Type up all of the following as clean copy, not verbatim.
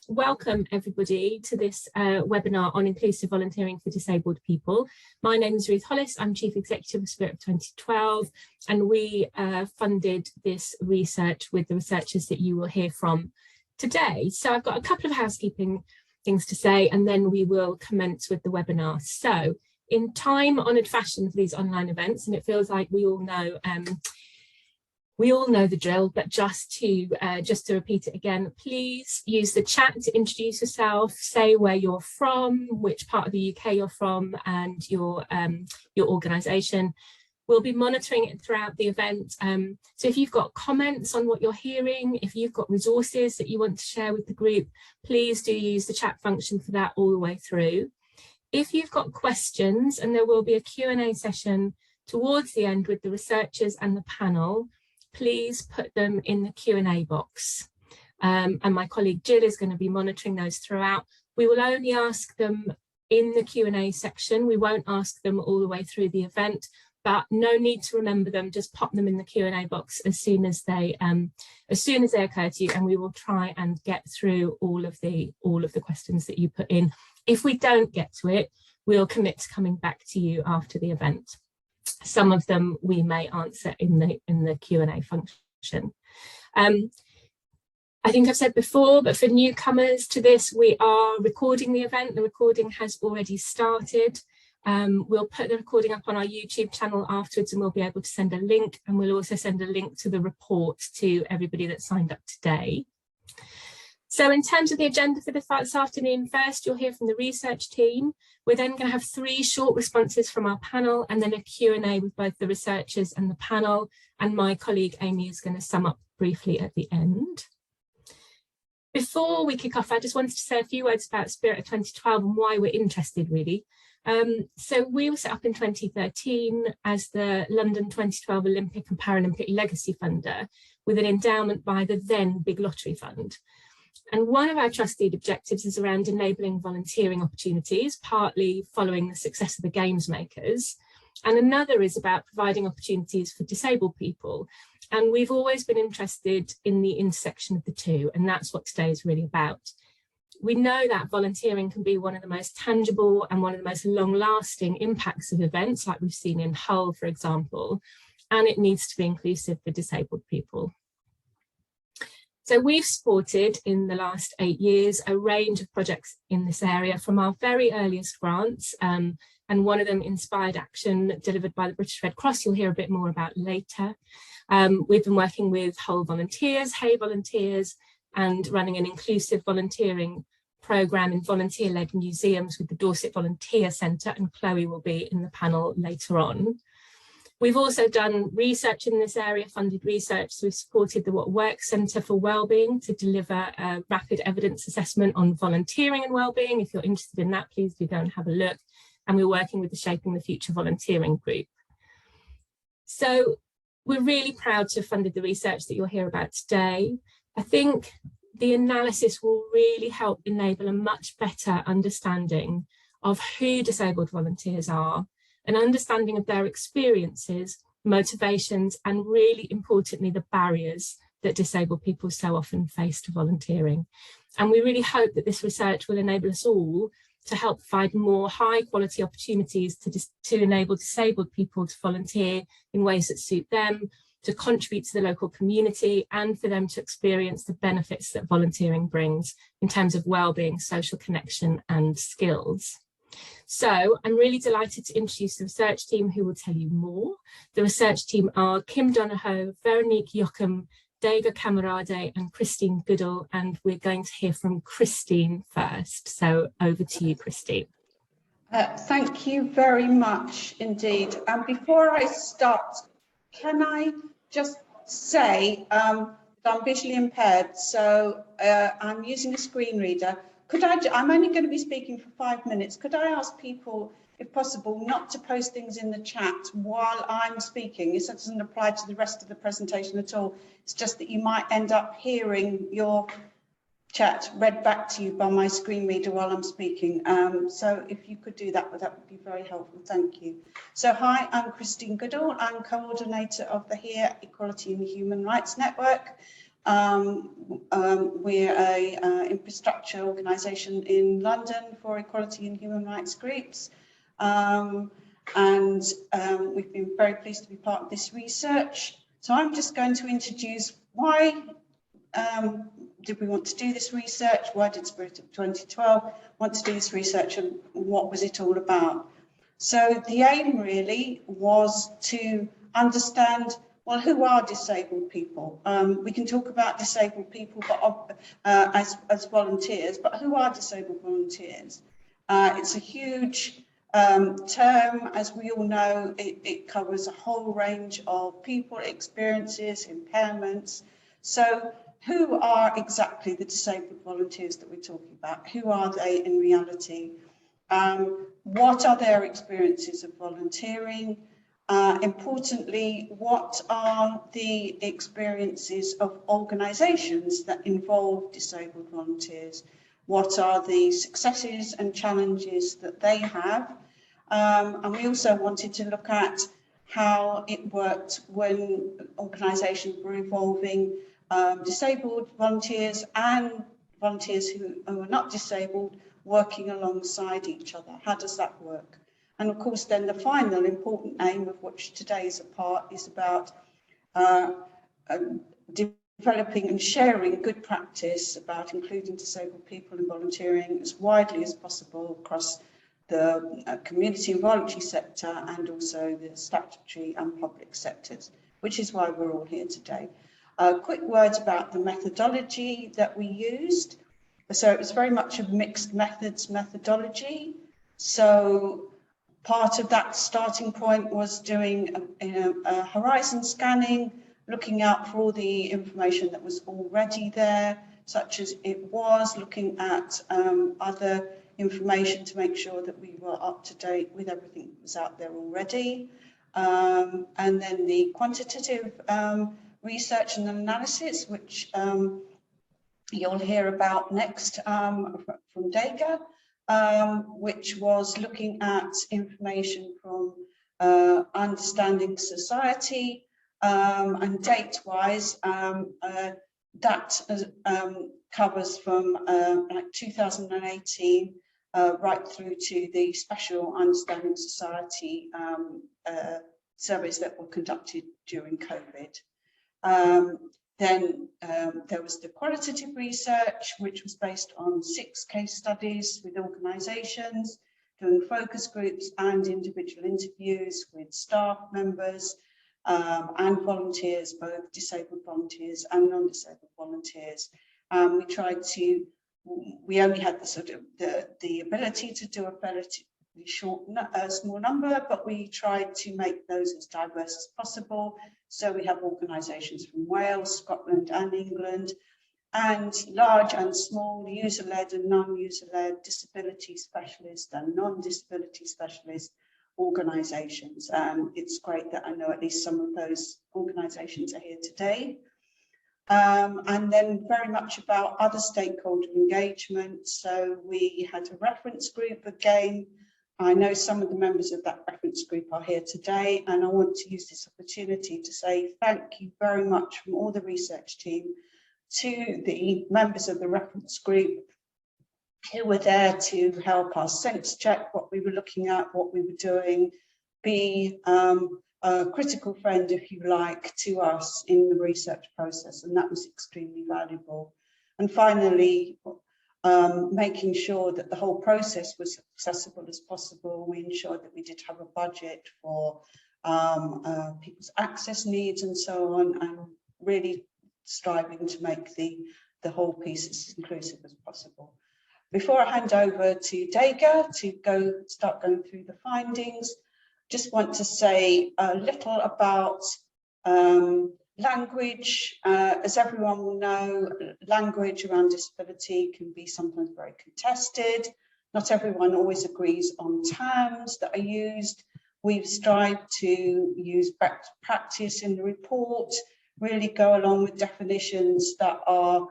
welcome everybody to this webinar on inclusive volunteering for disabled people. My name is Ruth Hollis, I'm Chief Executive of Spirit of 2012, and we funded this research with the researchers that you will hear from today. So I've got a couple of housekeeping things to say, and then we will commence with the webinar. So in time-honoured fashion for these online events, and it feels like we all know the drill, but just to repeat it again, please use the chat to introduce yourself, say where you're from, which part of the UK you're from, and your organisation. We'll be monitoring it throughout the event. So if you've got comments on what you're hearing, if you've got resources that you want to share with the group, please do use the chat function for that all the way through. If you've got questions, and there will be a Q&A session towards the end with the researchers and the panel, please put them in the Q&A box. And my colleague Jill is going to be monitoring those throughout. We will only ask them in the Q&A section. We won't ask them all the way through the event, but no need to remember them. Just pop them in the Q&A box as soon as they occur to you, and we will try and get through all of the questions that you put in. If we don't get to it, we'll commit to coming back to you after the event. Some of them we may answer in the Q&A function. I think I've said before, but for newcomers to this, we are recording the event. The recording has already started. We'll put the recording up on our YouTube channel afterwards, and we'll be able to send a link, and we'll also send a link to the report to everybody that signed up today. So in terms of the agenda for this afternoon, first you'll hear from the research team. We're then going to have 3 short responses from our panel, and then a Q&A with both the researchers and the panel, and my colleague Amy is going to sum up briefly at the end. Before we kick off, I just wanted to say a few words about Spirit of 2012 and why we're interested, really. So we were set up in 2013 as the London 2012 Olympic and Paralympic Legacy Funder, with an endowment by the then Big Lottery Fund. And one of our trust lead objectives is around enabling volunteering opportunities, partly following the success of the games makers. And another is about providing opportunities for disabled people. And we've always been interested in the intersection of the two, and that's what today is really about. We know that volunteering can be one of the most tangible and one of the most long-lasting impacts of events, like we've seen in Hull, for example, and it needs to be inclusive for disabled people. So we've supported in the last 8 years a range of projects in this area, from our very earliest grants, and one of them, Inspired Action, delivered by the British Red Cross, you'll hear a bit more about later. We've been working with Hull Volunteers, Hay Volunteers, and running an inclusive volunteering programme in volunteer-led museums with the Dorset Volunteer Centre, and Chloe will be in the panel later on. We've also done research in this area, funded research. So we've supported the What Works Centre for Wellbeing to deliver a rapid evidence assessment on volunteering and wellbeing. If you're interested in that, please do go and have a look. And we're working with the Shaping the Future volunteering group. So we're really proud to have funded the research that you'll hear about today. I think the analysis will really help enable a much better understanding of who disabled volunteers are, an understanding of their experiences, motivations, and really importantly, the barriers that disabled people so often face to volunteering. And we really hope that this research will enable us all to help provide more high quality opportunities to enable disabled people to volunteer in ways that suit them, to contribute to the local community, and for them to experience the benefits that volunteering brings in terms of wellbeing, social connection, and skills. So I'm really delighted to introduce the research team who will tell you more. The research team are Kim Donahue, Veronique Jochum, Dega Camarade, and Christine Goodall, and we're going to hear from Christine first. So over to you, Christine. Thank you very much indeed. And before I start, can I just say that I'm visually impaired, so I'm using a screen reader. I'm only going to be speaking for 5 minutes. Could I ask people, if possible, not to post things in the chat while I'm speaking? This doesn't apply to the rest of the presentation at all. It's just that you might end up hearing your chat read back to you by my screen reader while I'm speaking. So if you could do that would be very helpful. Thank you. So hi, I'm Christine Goodall. I'm coordinator of the HERE Equality and Human Rights Network. We're a infrastructure organisation in London for equality and human rights groups. We've been very pleased to be part of this research. So I'm just going to introduce why did we want to do this research? Why did Spirit of 2012 want to do this research, and what was it all about? So the aim really was to understand, well, who are disabled people? We can talk about disabled people but, as volunteers, but who are disabled volunteers? It's a huge term. As we all know, it covers a whole range of people, experiences, impairments. So who are exactly the disabled volunteers that we're talking about? Who are they in reality? What are their experiences of volunteering? Importantly, what are the experiences of organisations that involve disabled volunteers? What are the successes and challenges that they have? And we also wanted to look at how it worked when organisations were involving disabled volunteers and volunteers who are not disabled working alongside each other. How does that work? And of course, then the final important aim of which today is a part is about developing and sharing good practice about including disabled people in volunteering as widely as possible across the community and voluntary sector, and also the statutory and public sectors, which is why we're all here today. Quick words about the methodology that we used. So it was very much a mixed methods methodology. So part of that starting point was doing a horizon scanning, looking out for all the information that was already there, such as it was, looking at other information to make sure that we were up to date with everything that was out there already. And then the quantitative research and analysis, which you'll hear about next from Dega, which was looking at information from Understanding Society, and date-wise, that covers from like 2018 right through to the Special Understanding Society surveys that were conducted during COVID. Then there was the qualitative research, which was based on 6 case studies with organisations, doing focus groups and individual interviews with staff members and volunteers, both disabled volunteers and non-disabled volunteers. We only had the sort of the ability to do a relatively short, small number, but we tried to make those as diverse as possible. So we have organisations from Wales, Scotland and England, and large and small, user-led and non-user-led, disability specialist and non-disability specialist organisations. It's great that I know at least some of those organisations are here today. And then very much about other stakeholder engagement. So we had a reference group again. I know some of the members of that reference group are here today, and I want to use this opportunity to say thank you very much from all the research team to the members of the reference group who were there to help us sense check what we were looking at, what we were doing, be a critical friend, if you like, to us in the research process, and that was extremely valuable. And finally, making sure that the whole process was accessible as possible. We ensured that we did have a budget for people's access needs and so on, and really striving to make the whole piece as inclusive as possible. Before I hand over to Dega to start going through the findings, just want to say a little about language. As everyone will know, language around disability can be sometimes very contested. Not everyone always agrees on terms that are used. We've strived to use best practice in the report, really go along with definitions that are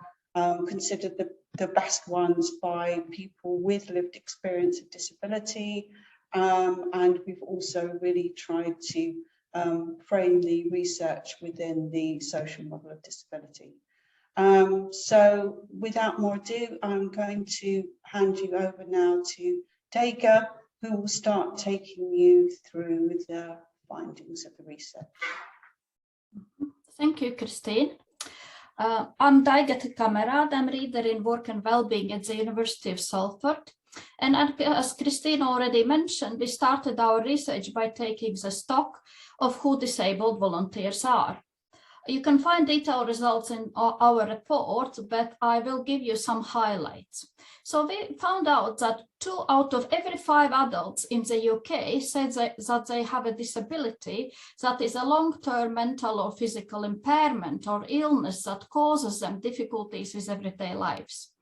considered the best ones by people with lived experience of disability. And we've also really tried to frame the research within the social model of disability. So without more ado, I'm going to hand you over now to Dega, who will start taking you through the findings of the research. Thank you, Christine. I'm Daiga Kamerad. I'm reader in work and well-being at the University of Salford. And as Christine already mentioned, we started our research by taking the stock of who disabled volunteers are. You can find detailed results in our report, but I will give you some highlights. So we found out that 2 out of every 5 adults in the UK said that they have a disability that is a long-term mental or physical impairment or illness that causes them difficulties with everyday lives.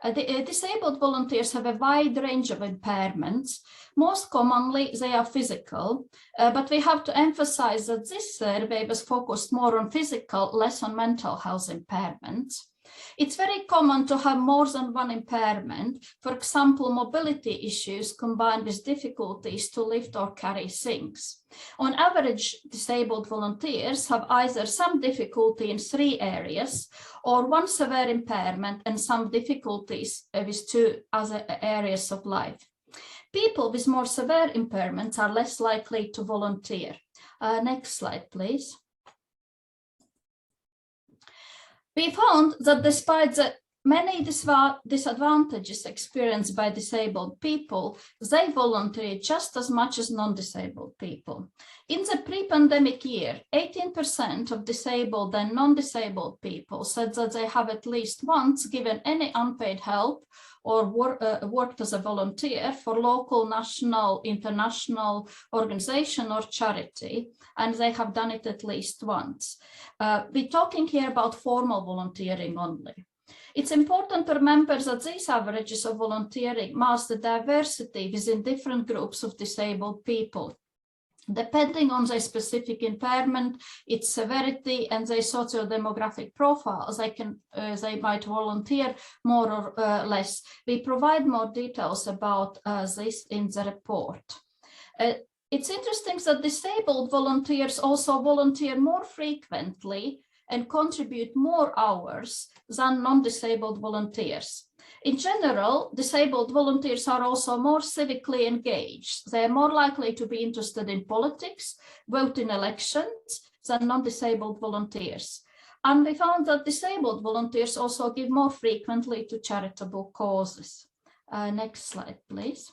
Disabled volunteers have a wide range of impairments. Most commonly, they are physical, but we have to emphasize that this survey was focused more on physical, less on mental health impairments. It's very common to have more than one impairment, for example, mobility issues combined with difficulties to lift or carry things. On average, disabled volunteers have either some difficulty in 3 areas or one severe impairment and some difficulties with 2 other areas of life. People with more severe impairments are less likely to volunteer. Next slide, please. We found that despite the many disadvantages experienced by disabled people, they volunteer just as much as non-disabled people. In the pre-pandemic year, 18% of disabled and non-disabled people said that they have at least once given any unpaid help or worked as a volunteer for local, national, international organization or charity, and they have done it at least once. We're talking here about formal volunteering only. It's important to remember that these averages of volunteering mask the diversity within different groups of disabled people. Depending on their specific impairment, its severity, and their socio-demographic profile, they might volunteer more or less. We provide more details about this in the report. It's interesting that disabled volunteers also volunteer more frequently and contribute more hours than non-disabled volunteers. In general, disabled volunteers are also more civically engaged. They are more likely to be interested in politics, vote in elections than non-disabled volunteers. And we found that disabled volunteers also give more frequently to charitable causes. Next slide, please.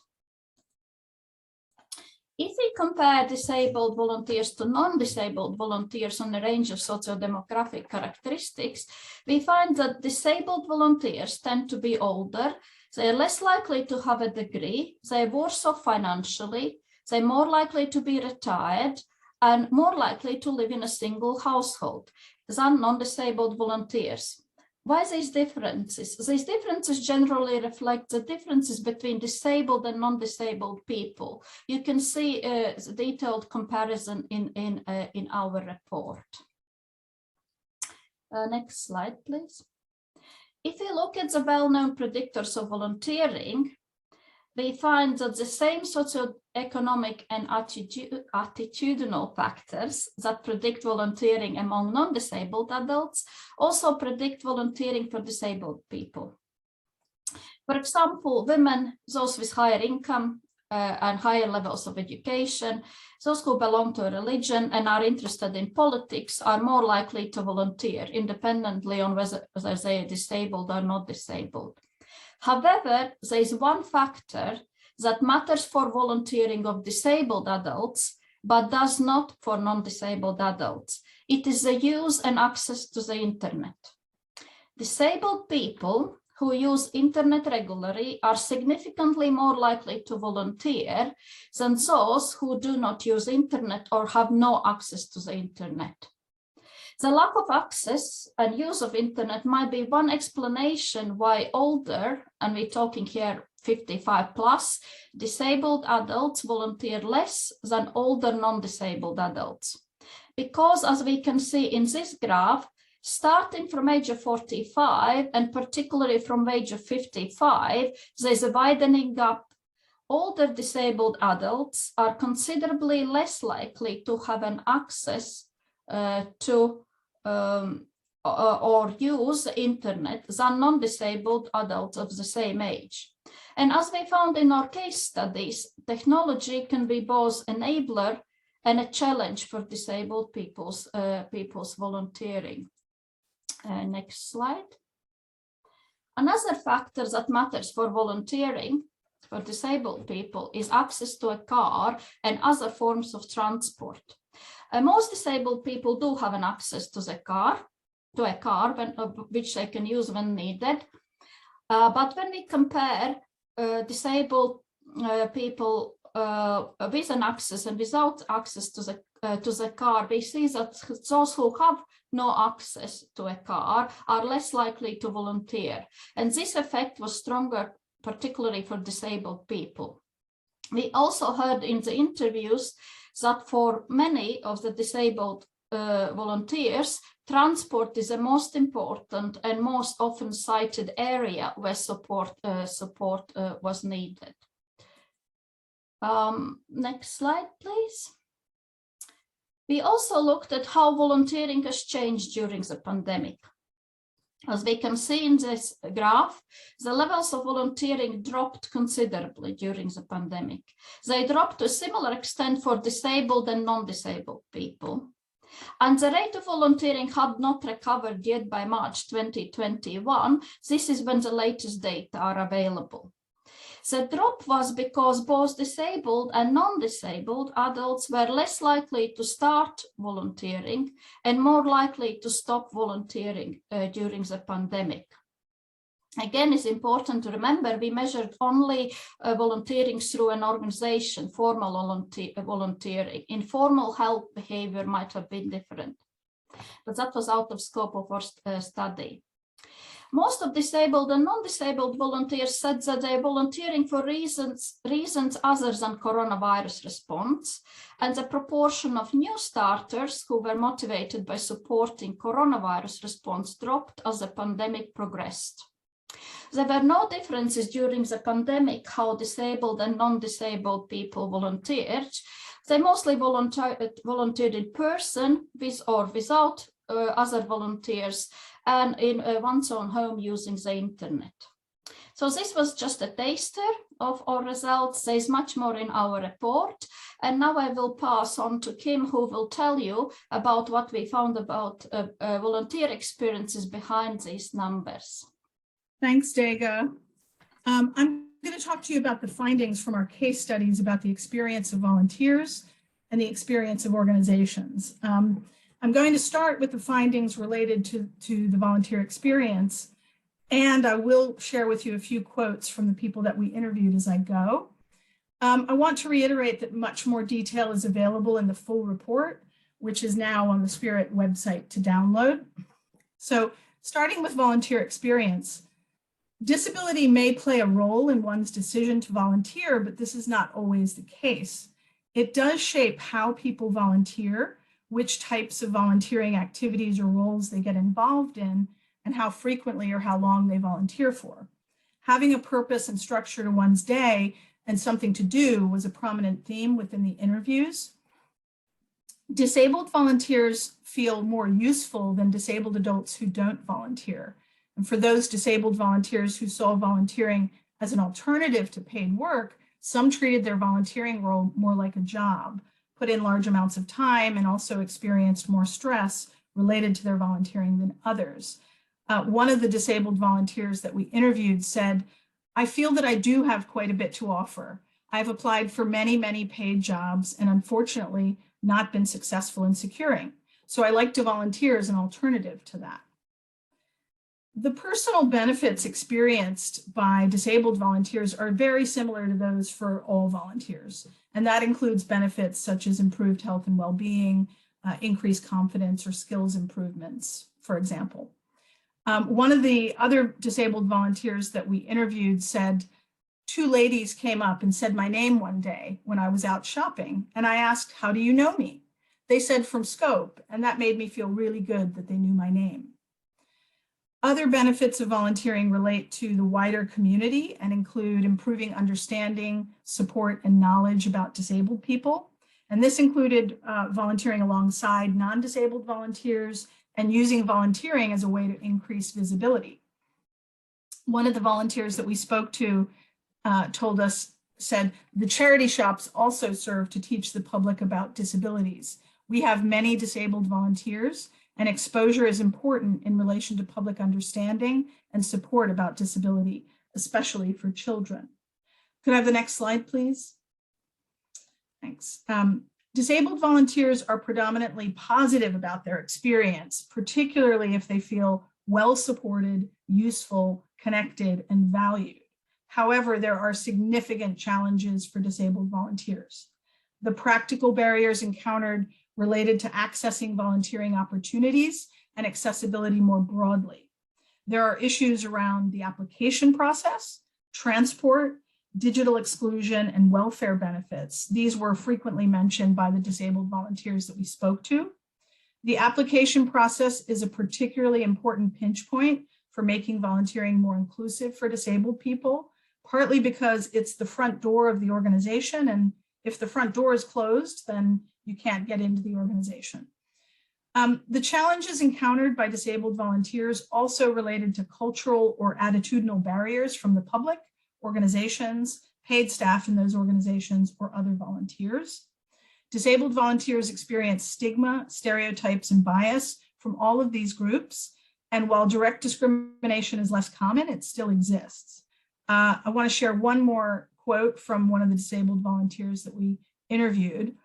If we compare disabled volunteers to non-disabled volunteers on a range of socio-demographic characteristics, we find that disabled volunteers tend to be older, they are less likely to have a degree, they are worse off financially, they are more likely to be retired, and more likely to live in a single household than non-disabled volunteers. Why these differences? These differences generally reflect the differences between disabled and non-disabled people. You can see a detailed comparison in our report. Next slide, please. If we look at the well-known predictors of volunteering, we find that the same socioeconomic and attitudinal factors that predict volunteering among non-disabled adults also predict volunteering for disabled people. For example, women, those with higher income and higher levels of education, those who belong to a religion and are interested in politics are more likely to volunteer independently on whether they are disabled or not disabled. However, there is one factor that matters for volunteering of disabled adults, but does not for non-disabled adults. It is the use and access to the internet. Disabled people who use internet regularly are significantly more likely to volunteer than those who do not use internet or have no access to the internet. The lack of access and use of internet might be one explanation why older, and we're talking here 55 plus, disabled adults volunteer less than older non-disabled adults. Because as we can see in this graph, starting from age of 45 and particularly from age of 55, there's a widening gap. Older disabled adults are considerably less likely to have an access to or use the internet than non-disabled adults of the same age. And as we found in our case studies, technology can be both enabler and a challenge for disabled people's volunteering. Next slide. Another factor that matters for volunteering for disabled people is access to a car and other forms of transport. Most disabled people do have an access to a car, which they can use when needed. But when we compare disabled people with an access and without access to the car, we see that those who have no access to a car are less likely to volunteer. And this effect was stronger, particularly for disabled people. We also heard in the interviews that for many of the disabled volunteers, transport is the most important and most often cited area where support was needed. Next slide, please. We also looked at how volunteering has changed during the pandemic. As we can see in this graph, the levels of volunteering dropped considerably during the pandemic. They dropped to a similar extent for disabled and non-disabled people. And the rate of volunteering had not recovered yet by March 2021. This is when the latest data are available. The drop was because both disabled and non-disabled adults were less likely to start volunteering and more likely to stop volunteering during the pandemic. Again, it's important to remember we measured only volunteering through an organization, formal volunteering. Informal help behavior might have been different, but that was out of scope of our study. Most of disabled and non-disabled volunteers said that they're volunteering for reasons other than coronavirus response, and the proportion of new starters who were motivated by supporting coronavirus response dropped as the pandemic progressed. There were no differences during the pandemic how disabled and non-disabled people volunteered. They mostly volunteered in person with or without other volunteers and in one's own home using the internet. So this was just a taster of our results. There's much more in our report. And now I will pass on to Kim, who will tell you about what we found about volunteer experiences behind these numbers. Thanks, Dega. I'm going to talk to you about the findings from our case studies about the experience of volunteers and the experience of organizations. I'm going to start with the findings related to the volunteer experience, and I will share with you a few quotes from the people that we interviewed as I go. I want to reiterate that much more detail is available in the full report, which is now on the Spirit website to download. So starting with volunteer experience, disability may play a role in one's decision to volunteer, but this is not always the case. It does shape how people volunteer, which types of volunteering activities or roles they get involved in, and how frequently or how long they volunteer for. Having a purpose and structure to one's day and something to do was a prominent theme within the interviews. Disabled volunteers feel more useful than disabled adults who don't volunteer. And for those disabled volunteers who saw volunteering as an alternative to paid work, some treated their volunteering role more like a job, put in large amounts of time, and also experienced more stress related to their volunteering than others. One of the disabled volunteers that we interviewed said, "I feel that I do have quite a bit to offer. I've applied for many, many paid jobs and unfortunately not been successful in securing. So I like to volunteer as an alternative to that." The personal benefits experienced by disabled volunteers are very similar to those for all volunteers. And that includes benefits such as improved health and well-being, increased confidence, or skills improvements, for example. One of the other disabled volunteers that we interviewed said, "Two ladies came up and said my name one day when I was out shopping, and I asked, 'How do you know me?' They said, 'From Scope,' and that made me feel really good that they knew my name." Other benefits of volunteering relate to the wider community and include improving understanding, support, and knowledge about disabled people. And this included volunteering alongside non-disabled volunteers and using volunteering as a way to increase visibility. One of the volunteers that we spoke to said, the charity shops also serve to teach the public about disabilities. We have many disabled volunteers, and exposure is important in relation to public understanding and support about disability, especially for children. Could I have the next slide, please? Thanks. Disabled volunteers are predominantly positive about their experience, particularly if they feel well supported, useful, connected, and valued. However, there are significant challenges for disabled volunteers. The practical barriers encountered related to accessing volunteering opportunities and accessibility more broadly. There are issues around the application process, transport, digital exclusion, and welfare benefits. These were frequently mentioned by the disabled volunteers that we spoke to. The application process is a particularly important pinch point for making volunteering more inclusive for disabled people, partly because it's the front door of the organization, and if the front door is closed, then you can't get into the organization. The challenges encountered by disabled volunteers also related to cultural or attitudinal barriers from the public, organizations, paid staff in those organizations, or other volunteers. Disabled volunteers experience stigma, stereotypes, and bias from all of these groups. And while direct discrimination is less common, it still exists. I want to share one more quote from one of the disabled volunteers that we interviewed.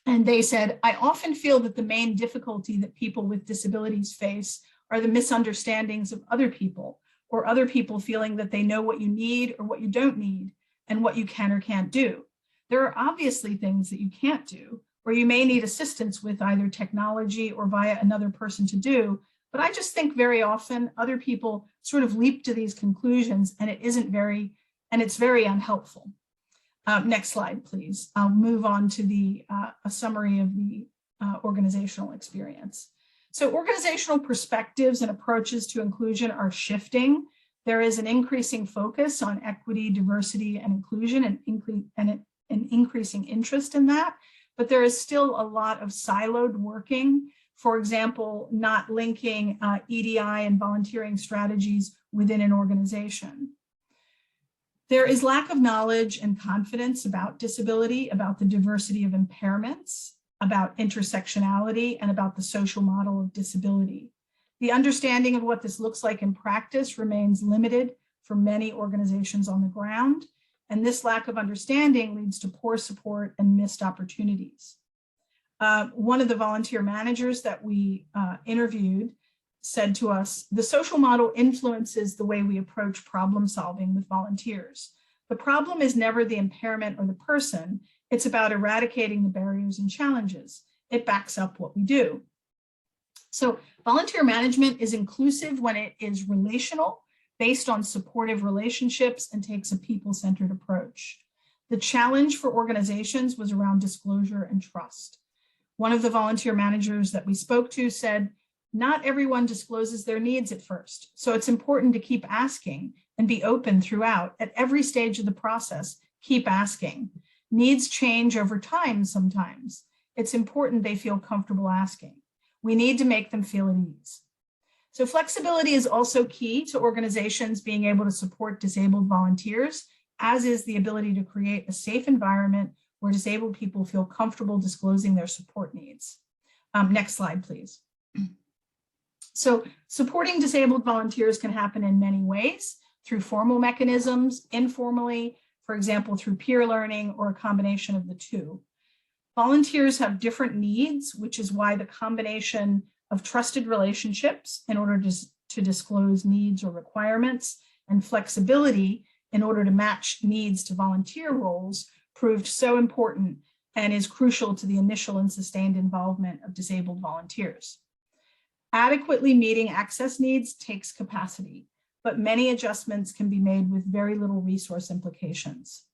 And they said, I often feel that the main difficulty that people with disabilities face are the misunderstandings of other people, or other people feeling that they know what you need or what you don't need, and what you can or can't do. There are obviously things that you can't do, or you may need assistance with either technology or via another person to do. But I just think very often other people sort of leap to these conclusions, and it's very unhelpful. Next slide, please. I'll move on to a summary of the organizational experience. So organizational perspectives and approaches to inclusion are shifting. There is an increasing focus on equity, diversity, and inclusion, and an increasing interest in that. But there is still a lot of siloed working. For example, not linking EDI and volunteering strategies within an organization. There is lack of knowledge and confidence about disability, about the diversity of impairments, about intersectionality, and about the social model of disability. The understanding of what this looks like in practice remains limited for many organizations on the ground, and this lack of understanding leads to poor support and missed opportunities. One of the volunteer managers that we interviewed said to us, the social model influences the way we approach problem solving with volunteers. The problem is never the impairment or the person, it's about eradicating the barriers and challenges. It backs up what we do. So volunteer management is inclusive when it is relational, based on supportive relationships, and takes a people-centered approach. The challenge for organizations was around disclosure and trust. One of the volunteer managers that we spoke to said, not everyone discloses their needs at first, so it's important to keep asking and be open throughout. At every stage of the process, keep asking. Needs change over time sometimes. It's important they feel comfortable asking. We need to make them feel at ease. So flexibility is also key to organizations being able to support disabled volunteers, as is the ability to create a safe environment where disabled people feel comfortable disclosing their support needs. Next slide, please. So supporting disabled volunteers can happen in many ways, through formal mechanisms, informally, for example, through peer learning, or a combination of the two. Volunteers have different needs, which is why the combination of trusted relationships in order to disclose needs or requirements, and flexibility in order to match needs to volunteer roles proved so important and is crucial to the initial and sustained involvement of disabled volunteers. Adequately meeting access needs takes capacity, but many adjustments can be made with very little resource implications.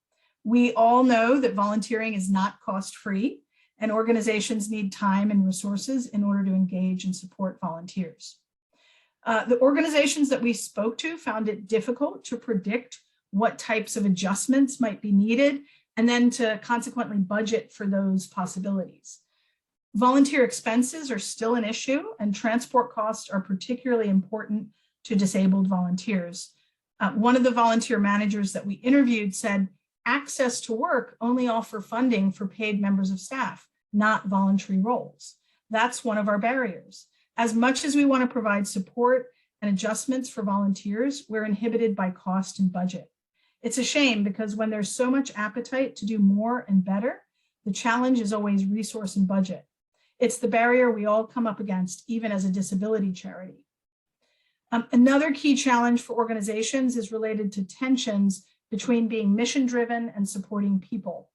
We all know that volunteering is not cost-free, and organizations need time and resources in order to engage and support volunteers. The organizations that we spoke to found it difficult to predict what types of adjustments might be needed, and then to consequently budget for those possibilities. Volunteer expenses are still an issue, and transport costs are particularly important to disabled volunteers. One of the volunteer managers that we interviewed said, access to work only offer funding for paid members of staff, not voluntary roles. That's one of our barriers. As much as we want to provide support and adjustments for volunteers, we're inhibited by cost and budget. It's a shame because when there's so much appetite to do more and better, the challenge is always resource and budget. It's the barrier we all come up against, even as a disability charity. Another key challenge for organizations is related to tensions between being mission-driven and supporting people.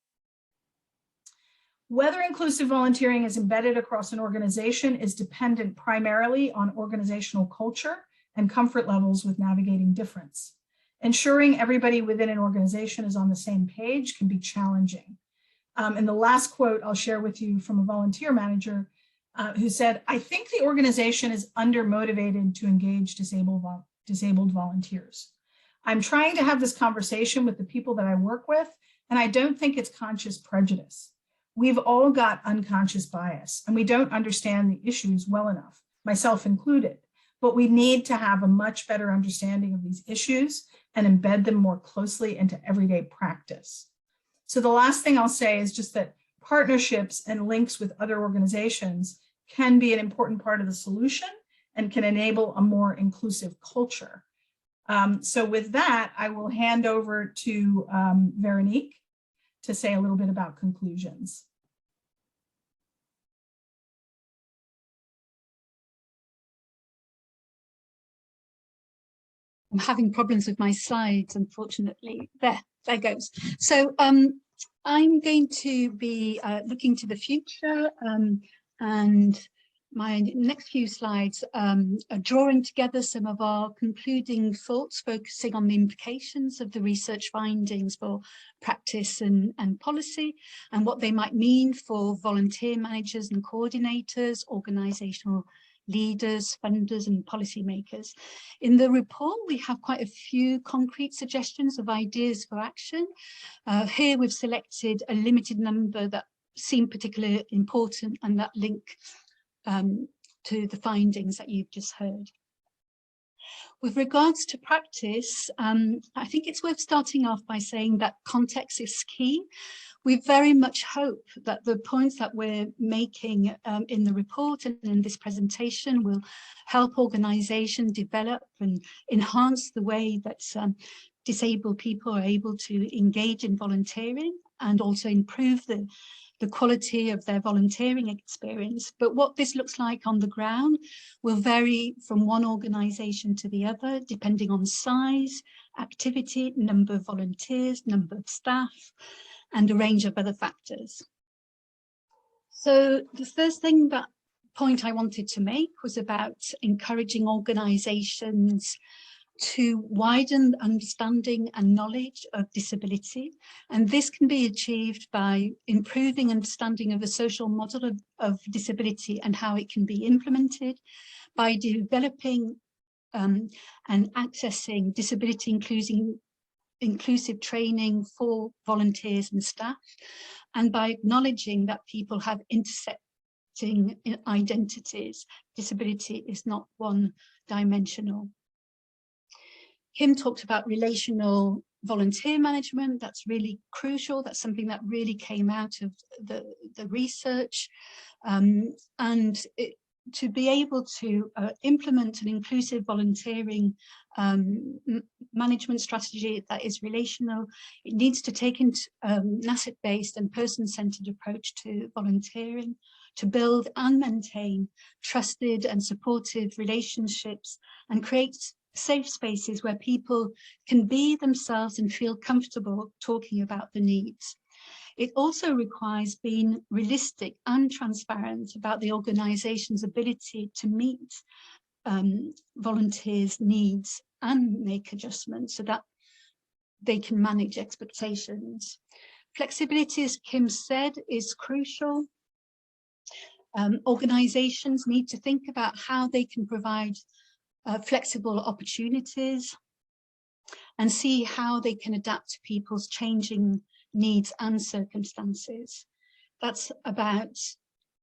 Whether inclusive volunteering is embedded across an organization is dependent primarily on organizational culture and comfort levels with navigating difference. Ensuring everybody within an organization is on the same page can be challenging. And the last quote I'll share with you from a volunteer manager who said, I think the organization is undermotivated to engage disabled volunteers. I'm trying to have this conversation with the people that I work with, and I don't think it's conscious prejudice. We've all got unconscious bias, and we don't understand the issues well enough, myself included, but we need to have a much better understanding of these issues and embed them more closely into everyday practice. So the last thing I'll say is just that partnerships and links with other organizations can be an important part of the solution and can enable a more inclusive culture. So with that, I will hand over to Veronique to say a little bit about conclusions. I'm having problems with my slides, unfortunately. There goes. So I'm going to be looking to the future, and my next few slides are drawing together some of our concluding thoughts, focusing on the implications of the research findings for practice and policy, and what they might mean for volunteer managers and coordinators, organisational leaders, funders and policymakers. In the report, we have quite a few concrete suggestions of ideas for action. Here we've selected a limited number that seem particularly important and that link to the findings that you've just heard. With regards to practice, I think it's worth starting off by saying that context is key. We very much hope that the points that we're making in the report and in this presentation will help organisations develop and enhance the way that disabled people are able to engage in volunteering and also improve the quality of their volunteering experience. But what this looks like on the ground will vary from one organisation to the other, depending on size, activity, number of volunteers, number of staff, and a range of other factors. So the first point I wanted to make was about encouraging organisations to widen understanding and knowledge of disability. And this can be achieved by improving understanding of the social model of disability and how it can be implemented, by developing and accessing disability inclusive training for volunteers and staff, and by acknowledging that people have intersecting identities. Disability is not one-dimensional. Kim talked about relational volunteer management. That's really crucial. That's something that really came out of the research. To be able to implement an inclusive volunteering management strategy that is relational, it needs to take into an asset-based and person-centered approach to volunteering, to build and maintain trusted and supportive relationships and create safe spaces where people can be themselves and feel comfortable talking about the needs. It also requires being realistic and transparent about the organisation's ability to meet volunteers' needs and make adjustments so that they can manage expectations. Flexibility, as Kim said, is crucial. Organisations need to think about how they can provide flexible opportunities and see how they can adapt to people's changing needs and circumstances. That's about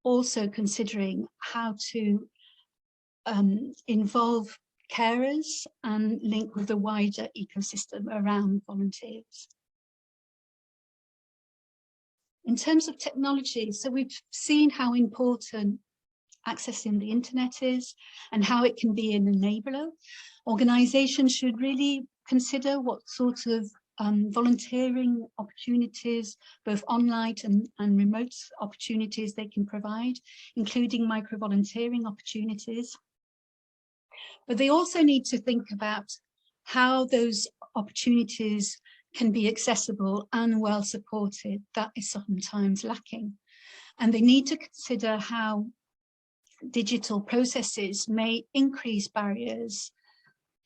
also considering how to involve carers and link with the wider ecosystem around volunteers. In terms of technology, so we've seen how important accessing the internet is and how it can be an enabler. Organisations should really consider what sort of volunteering opportunities, both online and remote opportunities they can provide, including micro-volunteering opportunities. But they also need to think about how those opportunities can be accessible and well supported. That is sometimes lacking. And they need to consider how digital processes may increase barriers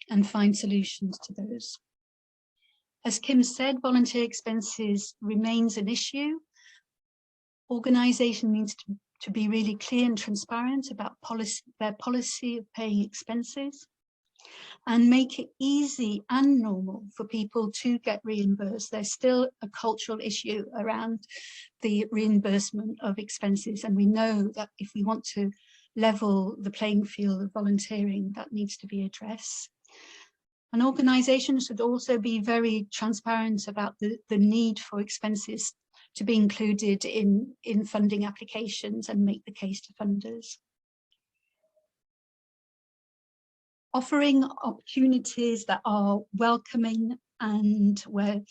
and find solutions to those. As Kim said, volunteer expenses remains an issue. Organisation needs to be really clear and transparent about their policy of paying expenses, and make it easy and normal for people to get reimbursed. There's still a cultural issue around the reimbursement of expenses, and we know that if we want to level the playing field of volunteering, that needs to be addressed. And organisations should also be very transparent about the need for expenses to be included in funding applications and make the case to funders. Offering opportunities that are welcoming and where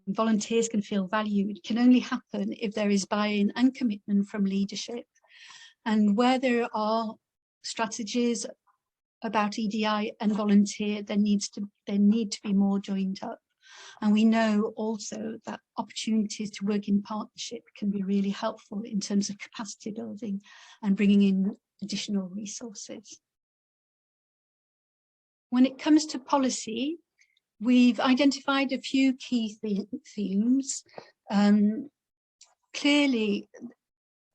volunteers can feel valued can only happen if there is buy-in and commitment from leadership. And where there are strategies about EDI and volunteer, there need to be more joined up. And we know also that opportunities to work in partnership can be really helpful in terms of capacity building and bringing in additional resources. When it comes to policy, we've identified a few key themes. Clearly,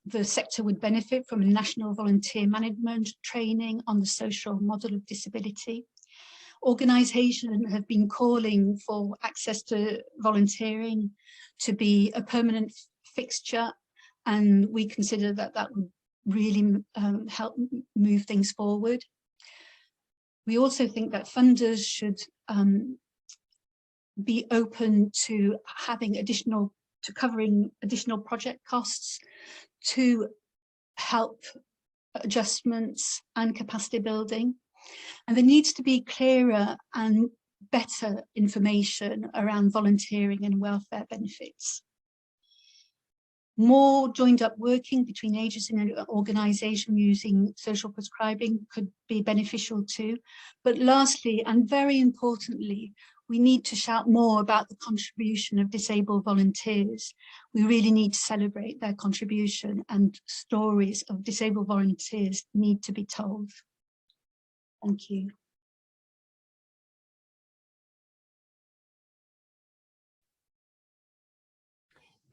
the sector would benefit from a national volunteer management training on the social model of disability. Organisations have been calling for access to volunteering to be a permanent fixture, and we consider that that would really help move things forward. We also think that funders should be open to covering additional project costs to help adjustments and capacity building. And there needs to be clearer and better information around volunteering and welfare benefits. More joined up working between agency and organisation using social prescribing could be beneficial too. But lastly, and very importantly, we need to shout more about the contribution of disabled volunteers. We really need to celebrate their contribution, and stories of disabled volunteers need to be told. Thank you.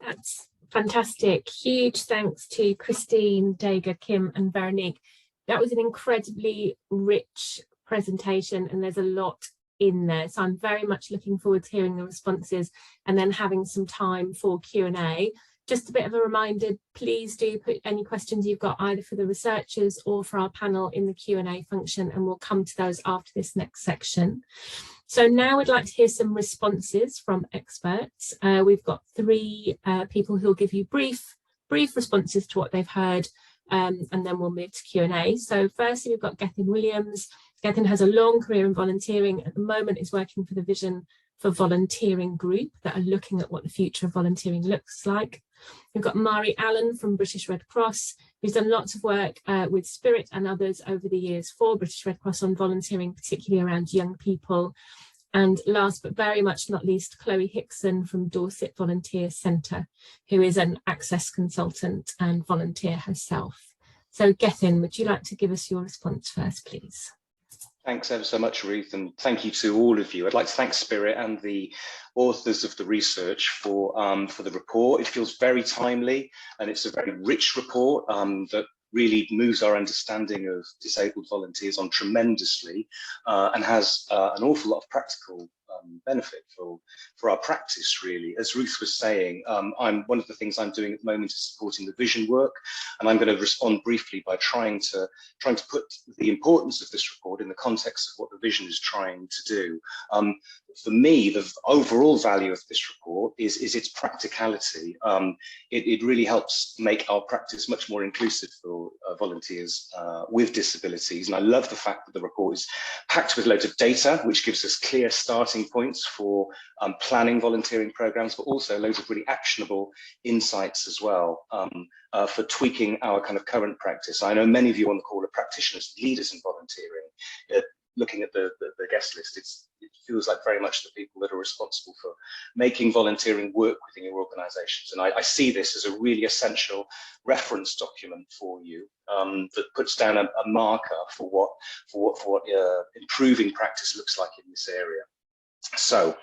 That's fantastic. Huge thanks to Christine, Dega, Kim and Veronique. That was an incredibly rich presentation and there's a lot in there. So I'm very much looking forward to hearing the responses and then having some time for Q&A. Just a bit of a reminder, please do put any questions you've got either for the researchers or for our panel in the Q&A function, and we'll come to those after this next section. So now we'd like to hear some responses from experts. We've got three people who'll give you brief responses to what they've heard, and then we'll move to Q&A. So firstly, we've got Gethin Williams. Gethin has a long career in volunteering. At the moment is working for the Vision for Volunteering group that are looking at what the future of volunteering looks like. We've got Mari Allen from British Red Cross, who's done lots of work with Spirit and others over the years for British Red Cross on volunteering, particularly around young people. And last but very much not least, Chloe Hickson from Dorset Volunteer Centre, who is an access consultant and volunteer herself. So Gethin, would you like to give us your response first, please? Thanks ever so much, Ruth, and thank you to all of you. I'd like to thank Spirit and the authors of the research for the report. It feels very timely, and it's a very rich report that really moves our understanding of disabled volunteers on tremendously, and has an awful lot of practical benefit for our practice, really. As Ruth was saying, one of the things I'm doing at the moment is supporting the vision work, and I'm going to respond briefly by trying to put the importance of this report in the context of what the vision is trying to do. For me, the overall value of this report is its practicality. It really helps make our practice much more inclusive for volunteers with disabilities. And I love the fact that the report is packed with loads of data, which gives us clear starting points for planning volunteering programs, but also loads of really actionable insights as well for tweaking our kind of current practice. I know many of you on the call are practitioners, leaders in volunteering. Looking at the guest list, it feels like very much the people that are responsible for making volunteering work within your organizations. And I see this as a really essential reference document for you that puts down a marker for what improving practice looks like in this area. So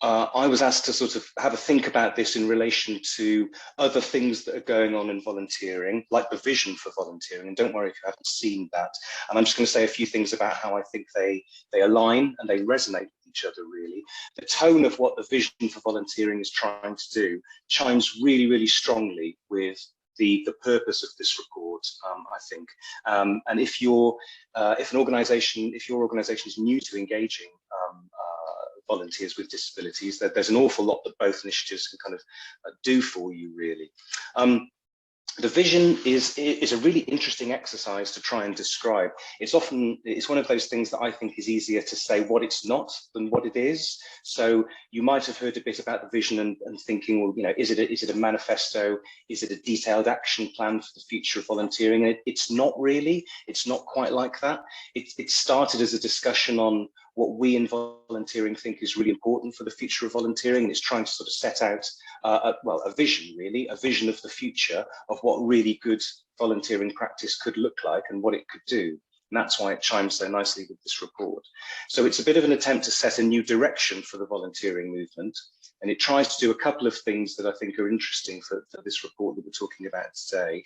I was asked to sort of have a think about this in relation to other things that are going on in volunteering, like the vision for volunteering. And don't worry if you haven't seen that. And I'm just going to say a few things about how I think they align and they resonate with each other, really. The tone of what the vision for volunteering is trying to do chimes really, really strongly with the purpose of this report, I think. And if your organization is new to engaging volunteers with disabilities, there's an awful lot that both initiatives can kind of do for you, really. The vision is a really interesting exercise to try and describe. It's one of those things that I think is easier to say what it's not than what it is. So you might have heard a bit about the vision and thinking, well, you know, is it a manifesto? Is it a detailed action plan for the future of volunteering? And it's not really. It's not quite like that. It started as a discussion on what we in volunteering think is really important for the future of volunteering. And it's trying to sort of set out a vision, really, a vision of the future of what really good volunteering practice could look like and what it could do. And that's why it chimes so nicely with this report. So it's a bit of an attempt to set a new direction for the volunteering movement. And it tries to do a couple of things that I think are interesting for this report that we're talking about today.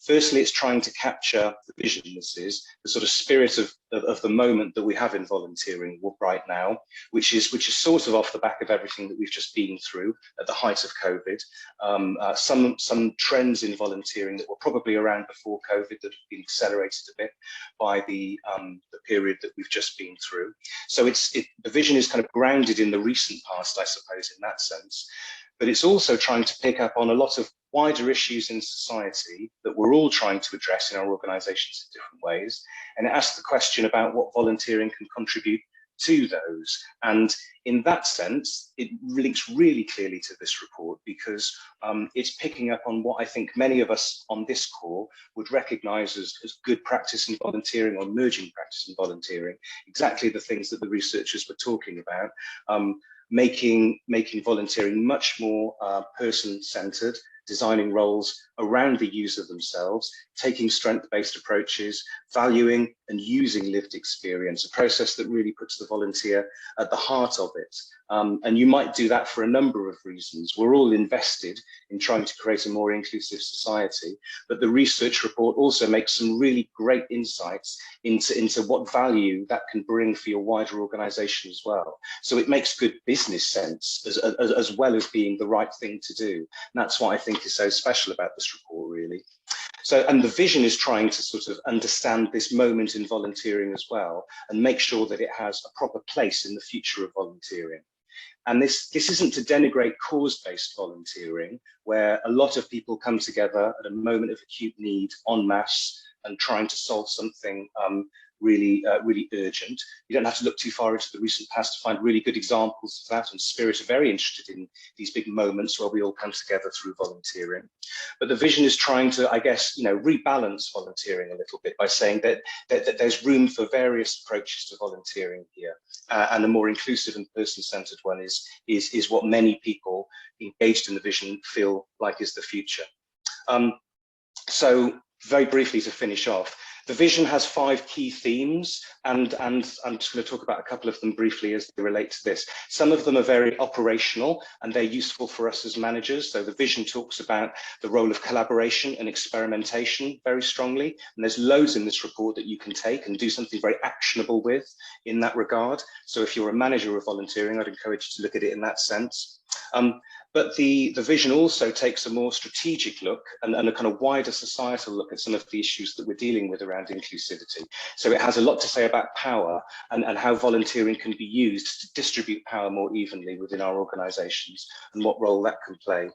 Firstly, it's trying to capture the vision. This is the sort of spirit of the moment that we have in volunteering right now, which is sort of off the back of everything that we've just been through at the height of COVID. Some trends in volunteering that were probably around before COVID that have been accelerated a bit by the period that we've just been through. So the vision is kind of grounded in the recent past, I suppose, in that sense, but it's also trying to pick up on a lot of wider issues in society that we're all trying to address in our organizations in different ways. And it asks the question about what volunteering can contribute to those. And in that sense, it links really clearly to this report because it's picking up on what I think many of us on this call would recognize as good practice in volunteering or emerging practice in volunteering, exactly the things that the researchers were talking about, making volunteering much more person-centered, designing roles around the user themselves, taking strength-based approaches, valuing and using lived experience, a process that really puts the volunteer at the heart of it. And you might do that for a number of reasons. We're all invested in trying to create a more inclusive society, but the research report also makes some really great insights into what value that can bring for your wider organization as well. So it makes good business sense as well as being the right thing to do. And that's what I think is so special about this report, really. So, and the vision is trying to sort of understand this moment in volunteering as well and make sure that it has a proper place in the future of volunteering. And this isn't to denigrate cause-based volunteering, where a lot of people come together at a moment of acute need en masse and trying to solve something really urgent. You don't have to look too far into the recent past to find really good examples of that, and Spirit are very interested in these big moments where we all come together through volunteering. But the vision is trying to, I guess, rebalance volunteering a little bit by saying that there's room for various approaches to volunteering here, and the more inclusive and person-centered one is what many people engaged in the vision feel like is the future. So very briefly to finish off, The vision has 5 key themes, and I'm just going to talk about a couple of them briefly as they relate to this. Some of them are very operational and they're useful for us as managers. So the vision talks about the role of collaboration and experimentation very strongly, and there's loads in this report that you can take and do something very actionable with in that regard. So if you're a manager of volunteering, I'd encourage you to look at it in that sense. But the vision also takes a more strategic look and a kind of wider societal look at some of the issues that we're dealing with around inclusivity. So it has a lot to say about power and how volunteering can be used to distribute power more evenly within our organisations and what role that can play.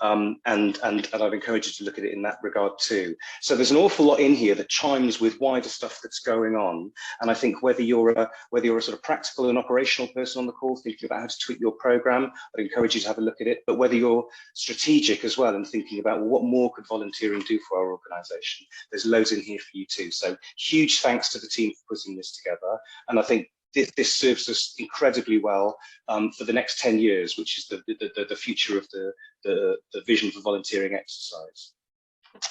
And I'd encourage you to look at it in that regard too. So there's an awful lot in here that chimes with wider stuff that's going on. And I think whether you're a sort of practical and operational person on the call thinking about how to tweak your program, I'd encourage you to have a look at it. But whether you're strategic as well and thinking about, well, what more could volunteering do for our organisation, there's loads in here for you too. So huge thanks to the team for putting this together. And I think this serves us incredibly well for the next 10 years, which is the future of the vision for volunteering exercise.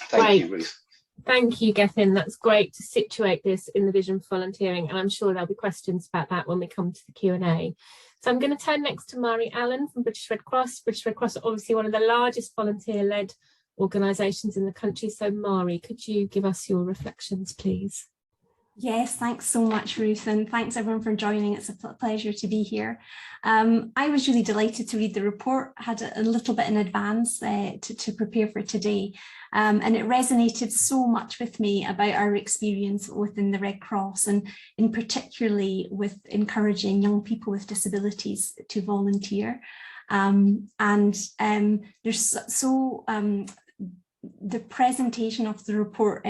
Thank you, Ruth. Thank you, Gethin. That's great to situate this in the vision for volunteering, and I'm sure there'll be questions about that when we come to the Q&A. So I'm going to turn next to Mari Allen from British Red Cross. British Red Cross are obviously one of the largest volunteer-led organisations in the country. So Mari, could you give us your reflections, please? Yes, thanks so much, Ruth, and thanks everyone for joining. It's a pleasure to be here. I was really delighted to read the report. I had a little bit in advance to prepare for today, and it resonated so much with me about our experience within the Red Cross, and in particularly with encouraging young people with disabilities to volunteer. The presentation of the report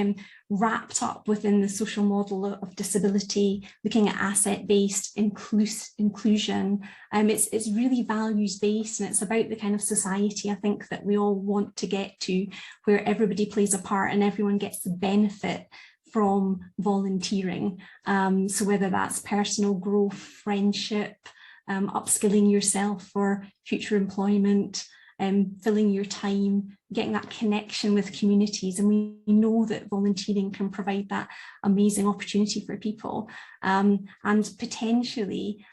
wrapped up within the social model of disability, looking at asset-based inclusion. It's really values-based, and it's about the kind of society I think that we all want to get to, where everybody plays a part and everyone gets the benefit from volunteering. So whether that's personal growth, friendship, upskilling yourself for future employment, filling your time, getting that connection with communities. And we know that volunteering can provide that amazing opportunity for people. And potentially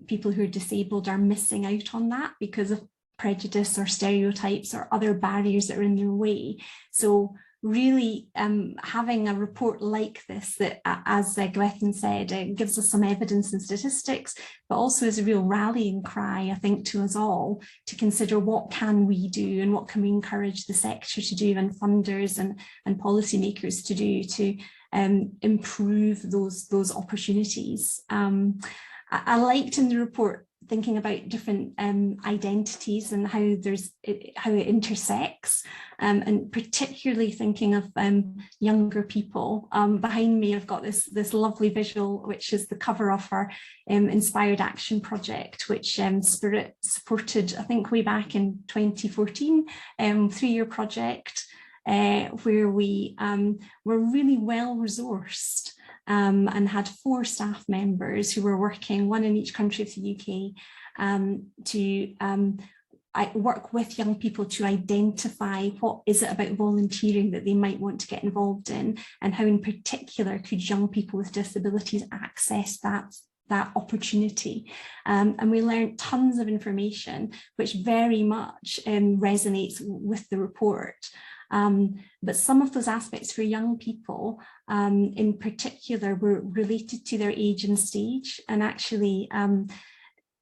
people who are disabled are missing out on that because of prejudice or stereotypes or other barriers that are in their way. So really having a report like this that, as Gwethin said, gives us some evidence and statistics, but also is a real rallying cry, I think, to us all to consider what can we do and what can we encourage the sector to do and funders and policymakers to do to improve those opportunities. I liked in the report thinking about different identities and how it intersects, and particularly thinking of younger people. Behind me, I've got this lovely visual, which is the cover of our Inspired Action project, which Spirit supported, I think, way back in 2014, 3-year project, where we were really well resourced. And had 4 staff members who were working, one in each country of the UK, to work with young people to identify what is it about volunteering that they might want to get involved in, and how in particular could young people with disabilities access that opportunity. And we learned tons of information, which very much resonates with the report. But some of those aspects for young people in particular were related to their age and stage, and actually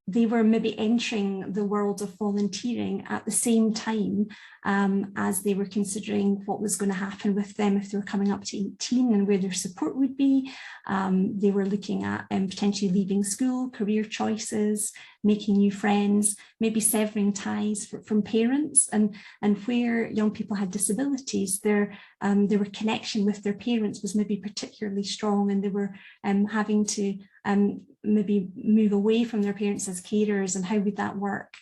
they were maybe entering the world of volunteering at the same time as they were considering what was going to happen with them if they were coming up to 18 and where their support would be. They were looking at potentially leaving school, career choices, making new friends, maybe severing ties from parents, and where young people had disabilities, their connection with their parents was maybe particularly strong, and they were having to maybe move away from their parents as carers, and how would that work?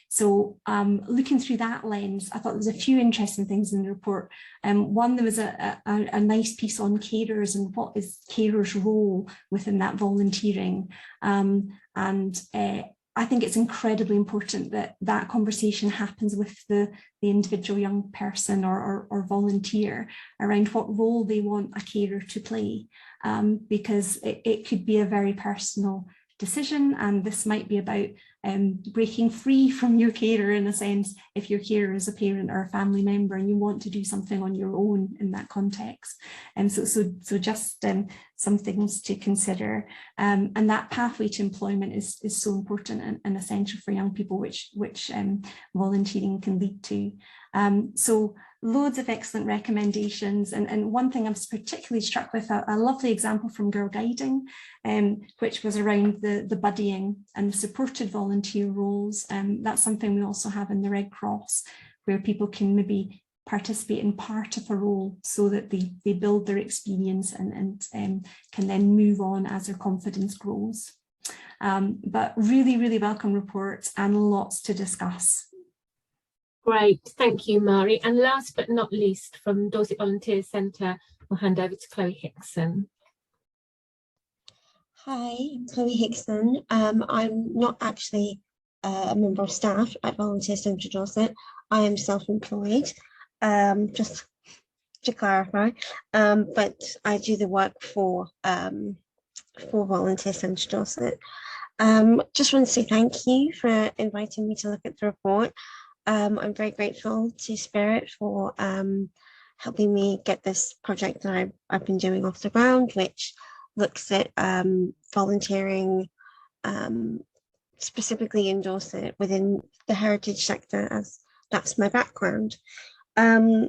So looking through that lens, I thought there was a few interesting things in the report. One, there was a nice piece on carers and what is carers' role within that volunteering, and I think it's incredibly important that that conversation happens with the individual young person or volunteer around what role they want a carer to play, because it could be a very personal decision, and this might be about breaking free from your carer, in a sense, if your carer is a parent or a family member and you want to do something on your own in that context. And so just some things to consider, and that pathway to employment is so important and essential for young people, which volunteering can lead to. So loads of excellent recommendations, and one thing I was particularly struck with, a lovely example from Girl Guiding, which was around the buddying and the supported volunteer roles. That's something we also have in the Red Cross, where people can maybe participate in part of a role so that they build their experience and can then move on as their confidence grows. But really, really welcome reports and lots to discuss. Great, thank you, Mari. And last but not least, from Dorset Volunteer Centre, we'll hand over to Chloe Hickson. Hi, I'm Chloe Hickson. I'm not actually a member of staff at Volunteer Centre Dorset. I am self-employed, just to clarify, but I do the work for Volunteer Centre Dorset. Just want to say thank you for inviting me to look at the report. I'm very grateful to Spirit for helping me get this project that I've been doing off the ground, which looks at volunteering specifically in Dorset within the heritage sector, as that's my background. A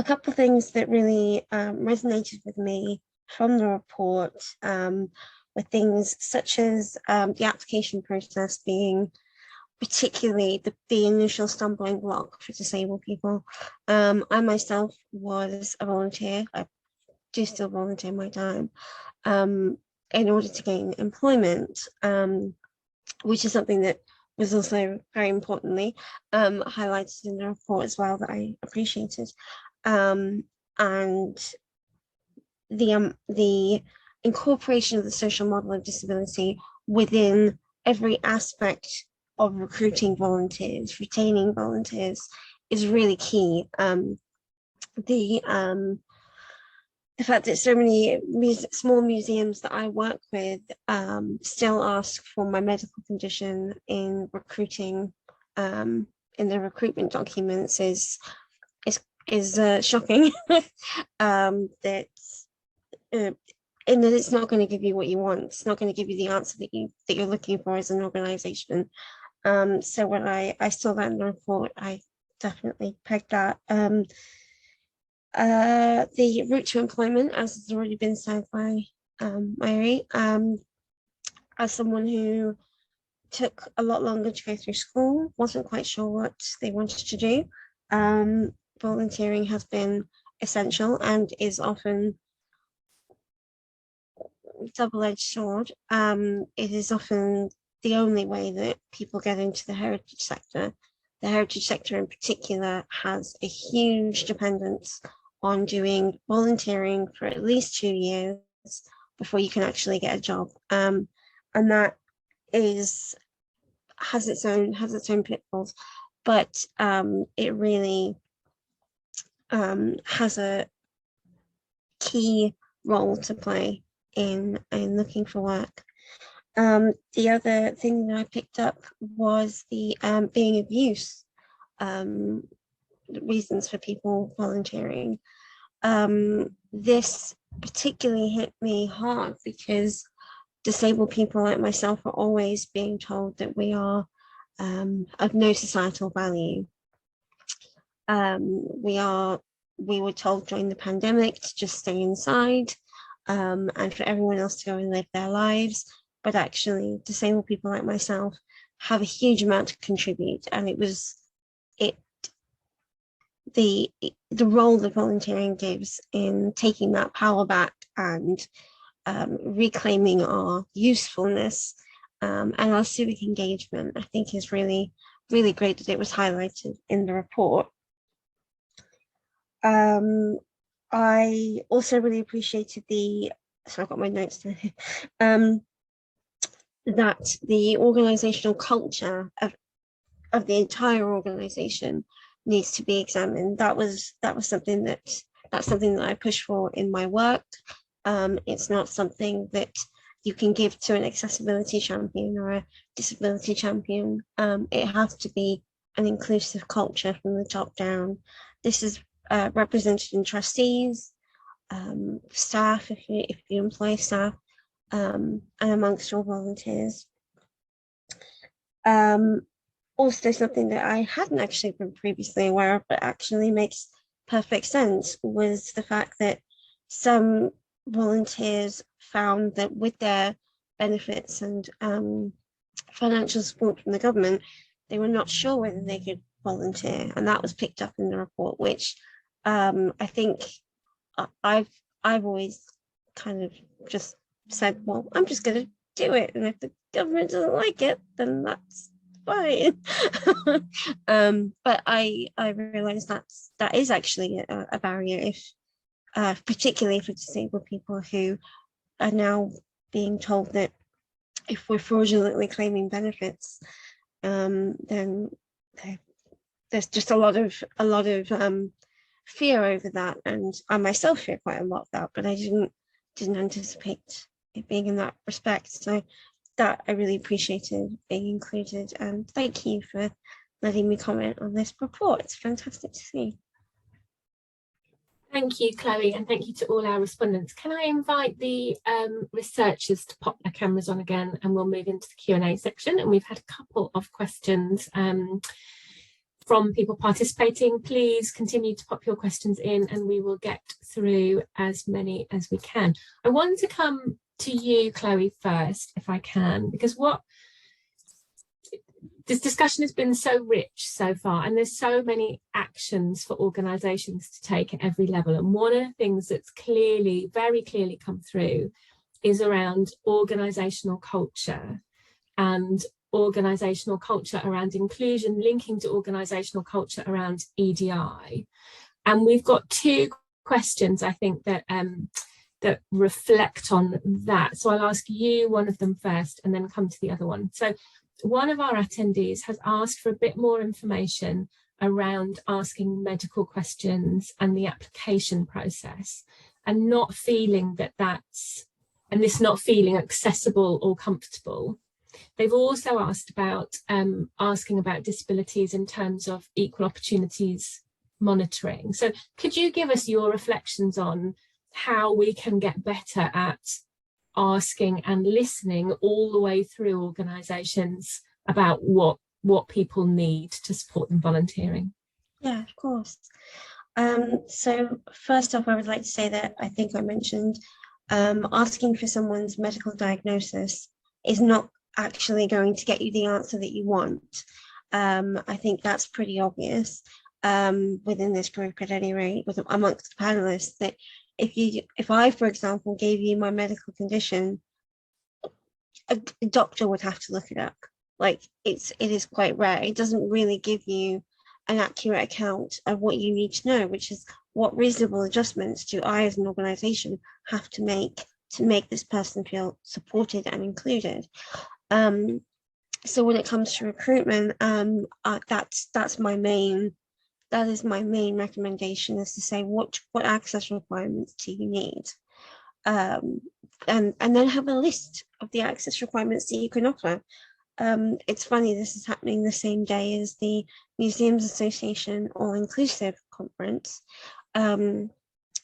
couple of things that really resonated with me from the report were things such as the application process being particularly the initial stumbling block for disabled people. I myself was a volunteer. I do still volunteer my time in order to gain employment, which is something that was also very importantly highlighted in the report as well, that I appreciated. And the incorporation of the social model of disability within every aspect of recruiting volunteers, retaining volunteers, is really key. The fact that so many small museums that I work with still ask for my medical condition in recruiting, in the recruitment documents is shocking. In that it's not going to give you what you want. It's not going to give you the answer that you're looking for as an organisation. So when I saw that in the report, I definitely pegged that. The route to employment, as has already been said by Mary, as someone who took a lot longer to go through school, wasn't quite sure what they wanted to do, volunteering has been essential and is often double-edged sword. It is often the only way that people get into the heritage sector. The heritage sector in particular has a huge dependence on doing volunteering for at least 2 years before you can actually get a job, and that has its own pitfalls, but it really has a key role to play in looking for work. The other thing that I picked up was the being of use, reasons for people volunteering. This particularly hit me hard because disabled people like myself are always being told that we are of no societal value. We were told during the pandemic to just stay inside, and for everyone else to go and live their lives. But actually, disabled people like myself have a huge amount to contribute, and the role that volunteering gives in taking that power back and reclaiming our usefulness and our civic engagement, I think is really, really great that it was highlighted in the report. I also really appreciated so I've got my notes there. that the organizational culture of the entire organization needs to be examined. That's something that I push for in my work. It's not something that you can give to an accessibility champion or a disability champion. It has to be an inclusive culture from the top down. This is represented in trustees, staff, if you employ staff, and amongst all volunteers. Also, something that I hadn't actually been previously aware of, but actually makes perfect sense, was the fact that some volunteers found that with their benefits and financial support from the government, they were not sure whether they could volunteer, and that was picked up in the report, which I think I've always kind of just said, well, I'm just going to do it, and if the government doesn't like it, then that's fine. But I realized that is actually a barrier, if particularly for disabled people who are now being told that if we're fraudulently claiming benefits, then there's just a lot of fear over that, and I myself fear quite a lot of that, but I didn't anticipate it being in that respect. So that I really appreciated being included, and thank you for letting me comment on this report. It's fantastic to see. Thank you, Chloe, and thank you to all our respondents. Can I invite the researchers to pop their cameras on again, and we'll move into the Q&A section. And we've had a couple of questions from people participating. Please continue to pop your questions in, and we will get through as many as we can. I want to come to you, Chloe, first, if I can, because this discussion has been so rich so far, and there's so many actions for organisations to take at every level. And one of the things that's very clearly come through is around organisational culture, and organisational culture around inclusion, linking to organisational culture around EDI. And we've got two questions, I think, that reflect on that. So I'll ask you one of them first and then come to the other one. So one of our attendees has asked for a bit more information around asking medical questions and the application process, and not feeling not feeling accessible or comfortable. They've also asked about asking about disabilities in terms of equal opportunities monitoring. So could you give us your reflections on how we can get better at asking and listening all the way through organisations about what people need to support them volunteering? Yeah, of course. So first off, I would like to say that I think I mentioned asking for someone's medical diagnosis is not actually going to get you the answer that you want. I think that's pretty obvious within this group, at any rate, amongst the panelists, that if I, for example, gave you my medical condition, a doctor would have to look it up. Like, it is quite rare. It doesn't really give you an accurate account of what you need to know, which is what reasonable adjustments do I as an organisation have to make this person feel supported and included. So when it comes to recruitment, that is my main recommendation, is to say what access requirements do you need, and then have a list of the access requirements that you can offer. It's funny, this is happening the same day as the Museums Association All-Inclusive Conference, in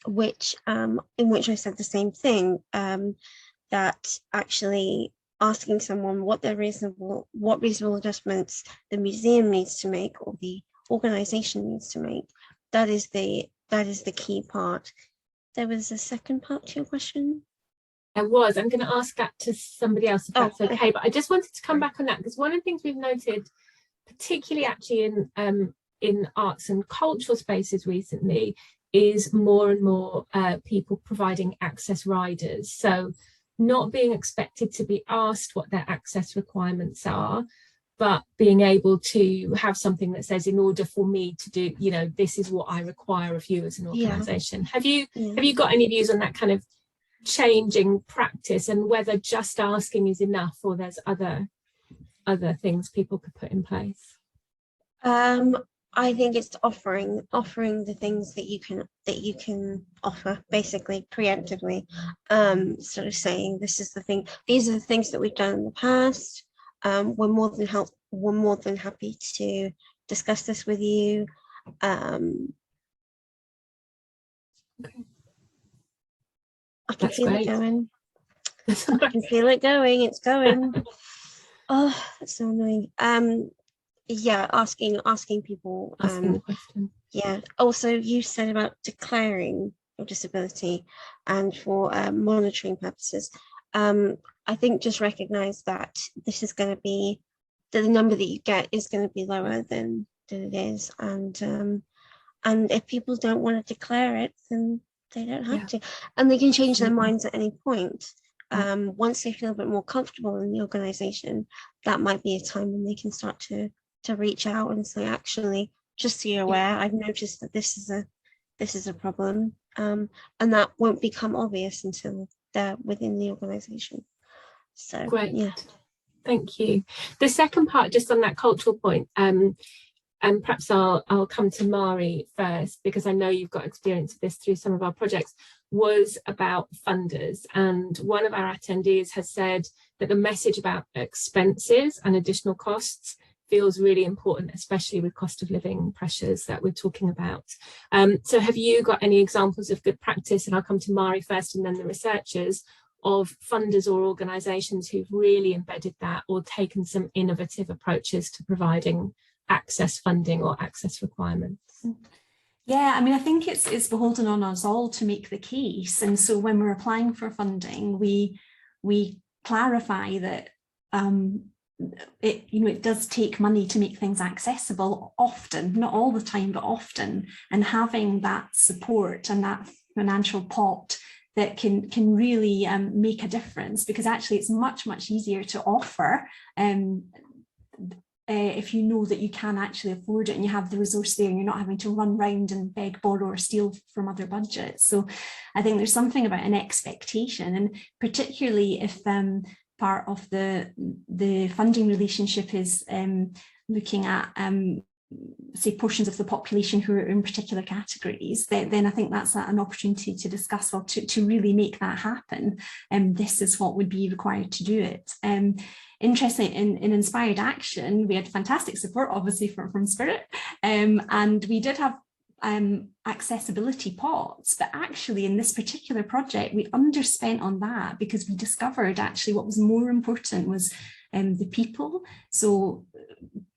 which I said the same thing, that actually asking someone what reasonable adjustments the museum needs to make, or the organisation needs to make, that is the key part. There was a second part to your question. I'm going to ask that to somebody else, if that's okay. But I just wanted to come back on that, because one of the things we've noted, particularly actually in arts and cultural spaces recently, is more and more people providing access riders. So not being expected to be asked what their access requirements are, but being able to have something that says, in order for me to do, this is what I require of you as an organisation. Have you got any views on that kind of changing practice, and whether just asking is enough, or there's other things people could put in place? I think it's offering the things that you can offer, basically preemptively, sort of saying, this is the thing, these are the things that we've done in the past. We're more than happy to discuss this with you. Okay. I can feel great. it going. I can feel it going. It's going. Oh, that's so annoying. Yeah, asking people. Asking the question. Yeah. Also, you said about declaring your disability, and for monitoring purposes. I think just recognize that this is going to be, the number that you get is going to be lower than it is, and if people don't want to declare it, then they don't have to, and they can change their minds at any point. Once they feel a bit more comfortable in the organisation, that might be a time when they can start to reach out and say, actually, just so you're aware, I've noticed that this is a problem, and that won't become obvious until they're within the organisation. So great. Yeah. Thank you. The second part, just on that cultural point, and perhaps I'll come to Mari first, because I know you've got experience of this through some of our projects, was about funders. And one of our attendees has said that the message about expenses and additional costs feels really important, especially with cost of living pressures that we're talking about. So have you got any examples of good practice, and I'll come to Mari first and then the researchers, of funders or organisations who've really embedded that or taken some innovative approaches to providing access funding or access requirements? Yeah, I mean, I think it's beholden on us all to make the case. And so when we're applying for funding, we clarify that it does take money to make things accessible, often, not all the time, but often, and having that support and that financial pot that can really make a difference, because actually it's much easier to offer if you know that you can actually afford it and you have the resource there and you're not having to run round and beg, borrow or steal from other budgets. So I think there's something about an expectation, and particularly if part of the funding relationship is looking at say portions of the population who are in particular categories, then I think that's an opportunity to discuss, well, to really make that happen. This is what would be required to do it. Interestingly, in Inspired Action, we had fantastic support, obviously, from Spirit, and we did have accessibility pots, but actually in this particular project we underspent on that because we discovered actually what was more important was the people. So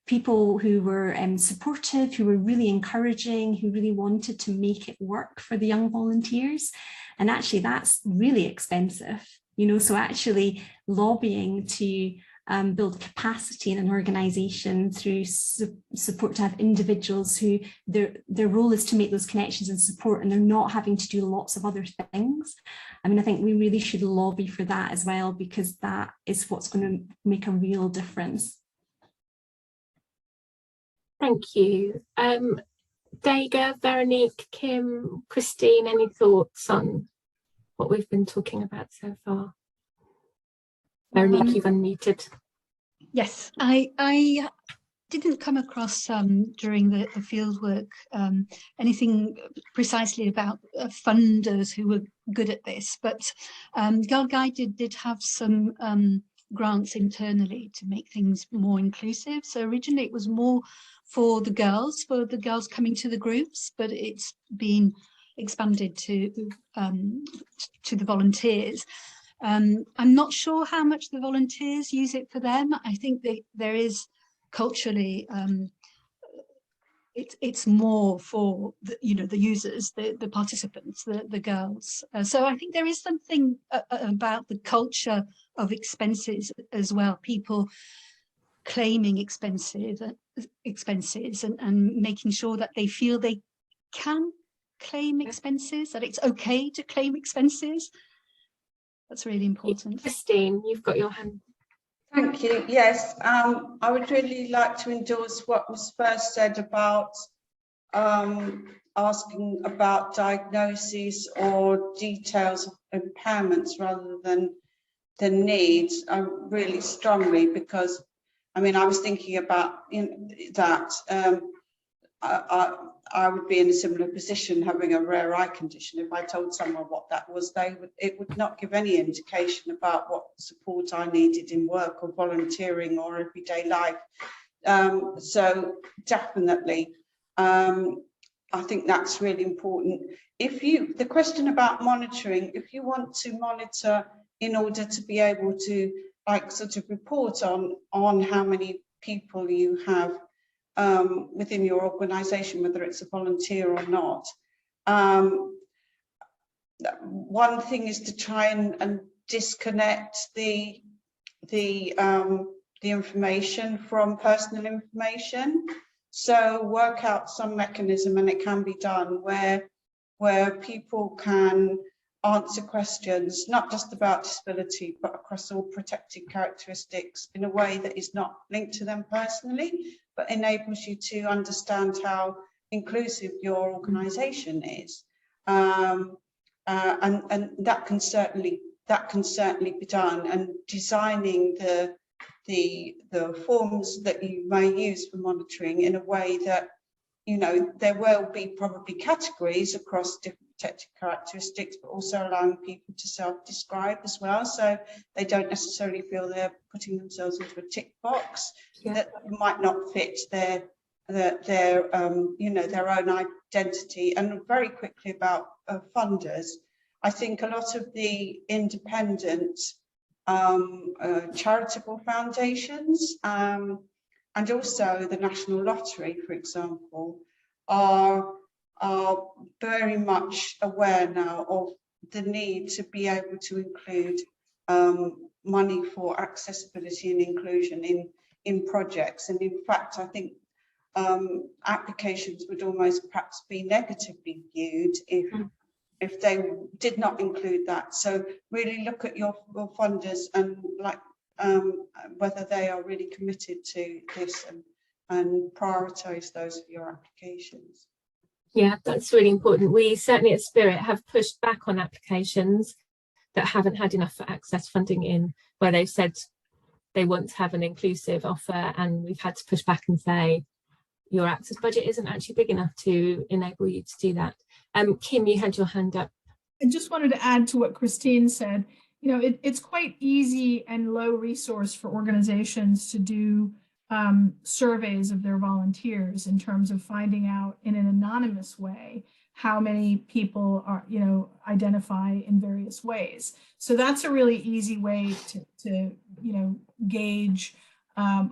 people who were supportive, who were really encouraging, who really wanted to make it work for the young volunteers. And actually that's really expensive, so actually lobbying to build capacity in an organisation through support, to have individuals who their role is to make those connections and support, and they're not having to do lots of other things. I mean, I think we really should lobby for that as well, because that is what's going to make a real difference. Thank you. Dega, Veronique, Kim, Christine, any thoughts on what we've been talking about so far? Veronique, you've unmuted. Yes, I didn't come across during the fieldwork anything precisely about funders who were good at this, but Girl Guide did have some grants internally to make things more inclusive. So originally it was more for the girls coming to the groups, but it's been expanded to the volunteers. I'm not sure how much the volunteers use it for them. I think there is culturally, it's more for the users, the participants, the girls. So I think there is something about the culture of expenses as well. People claiming expenses and making sure that they feel they can claim expenses, that it's okay to claim expenses. That's really important. Christine, you've got your hand. Thank you. Yes, I would really like to endorse what was first said about asking about diagnoses or details of impairments rather than the needs really strongly, because I mean, I was thinking about that I would be in a similar position having a rare eye condition. If I told someone what that was, it would not give any indication about what support I needed in work or volunteering or everyday life. So definitely, I think that's really important. The question about monitoring, if you want to monitor in order to be able to sort of report on how many people you have within your organisation, whether it's a volunteer or not. One thing is to try and disconnect the information from personal information. So work out some mechanism, and it can be done where people can answer questions, not just about disability, but across all protected characteristics in a way that is not linked to them personally, but enables you to understand how inclusive your organisation is. And that can certainly be done, and designing the forms that you may use for monitoring in a way that, you know, there will be probably categories across different protected characteristics, but also allowing people to self-describe as well, so they don't necessarily feel they're putting themselves into a tick box that might not fit their you know, their own identity. And very quickly about funders, I think a lot of the independent charitable foundations and also the National Lottery, for example, are very much aware now of the need to be able to include money for accessibility and inclusion in projects. And in fact, I think applications would almost perhaps be negatively viewed if they did not include that. So really look at your funders and whether they are really committed to this, and prioritise those for your applications. Yeah, that's really important. We certainly at Spirit have pushed back on applications that haven't had enough access funding in, where they've said they want to have an inclusive offer, and we've had to push back and say your access budget isn't actually big enough to enable you to do that. Kim, you had your hand up. I just wanted to add to what Christine said. You know, it's quite easy and low resource for organizations to do surveys of their volunteers in terms of finding out in an anonymous way how many people are, you know, identify in various ways. So that's a really easy way to you know, gauge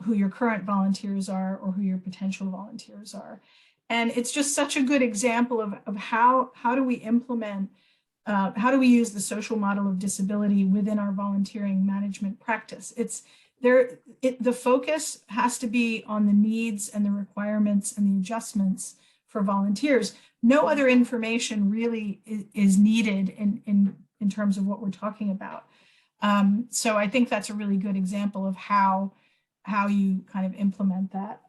who your current volunteers are or who your potential volunteers are. And it's just such a good example of how do we implement, how do we use the social model of disability within our volunteering management practice. The focus has to be on the needs and the requirements and the adjustments for volunteers. No other information really is needed in terms of what we're talking about. So I think that's a really good example of how you kind of implement that.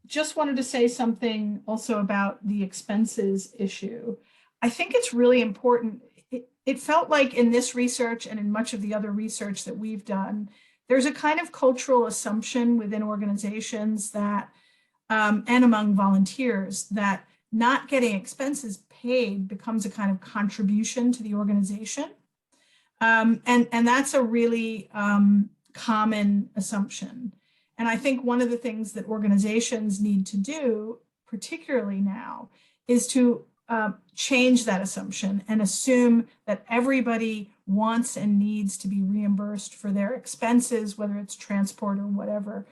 Just wanted to say something also about the expenses issue. I think it's really important. It felt like in this research and in much of the other research that we've done, there's a kind of cultural assumption within organizations that, and among volunteers, that not getting expenses paid becomes a kind of contribution to the organization. And that's a really common assumption. And I think one of the things that organizations need to do, particularly now, is to change that assumption and assume that everybody wants and needs to be reimbursed for their expenses, whether it's transport or whatever,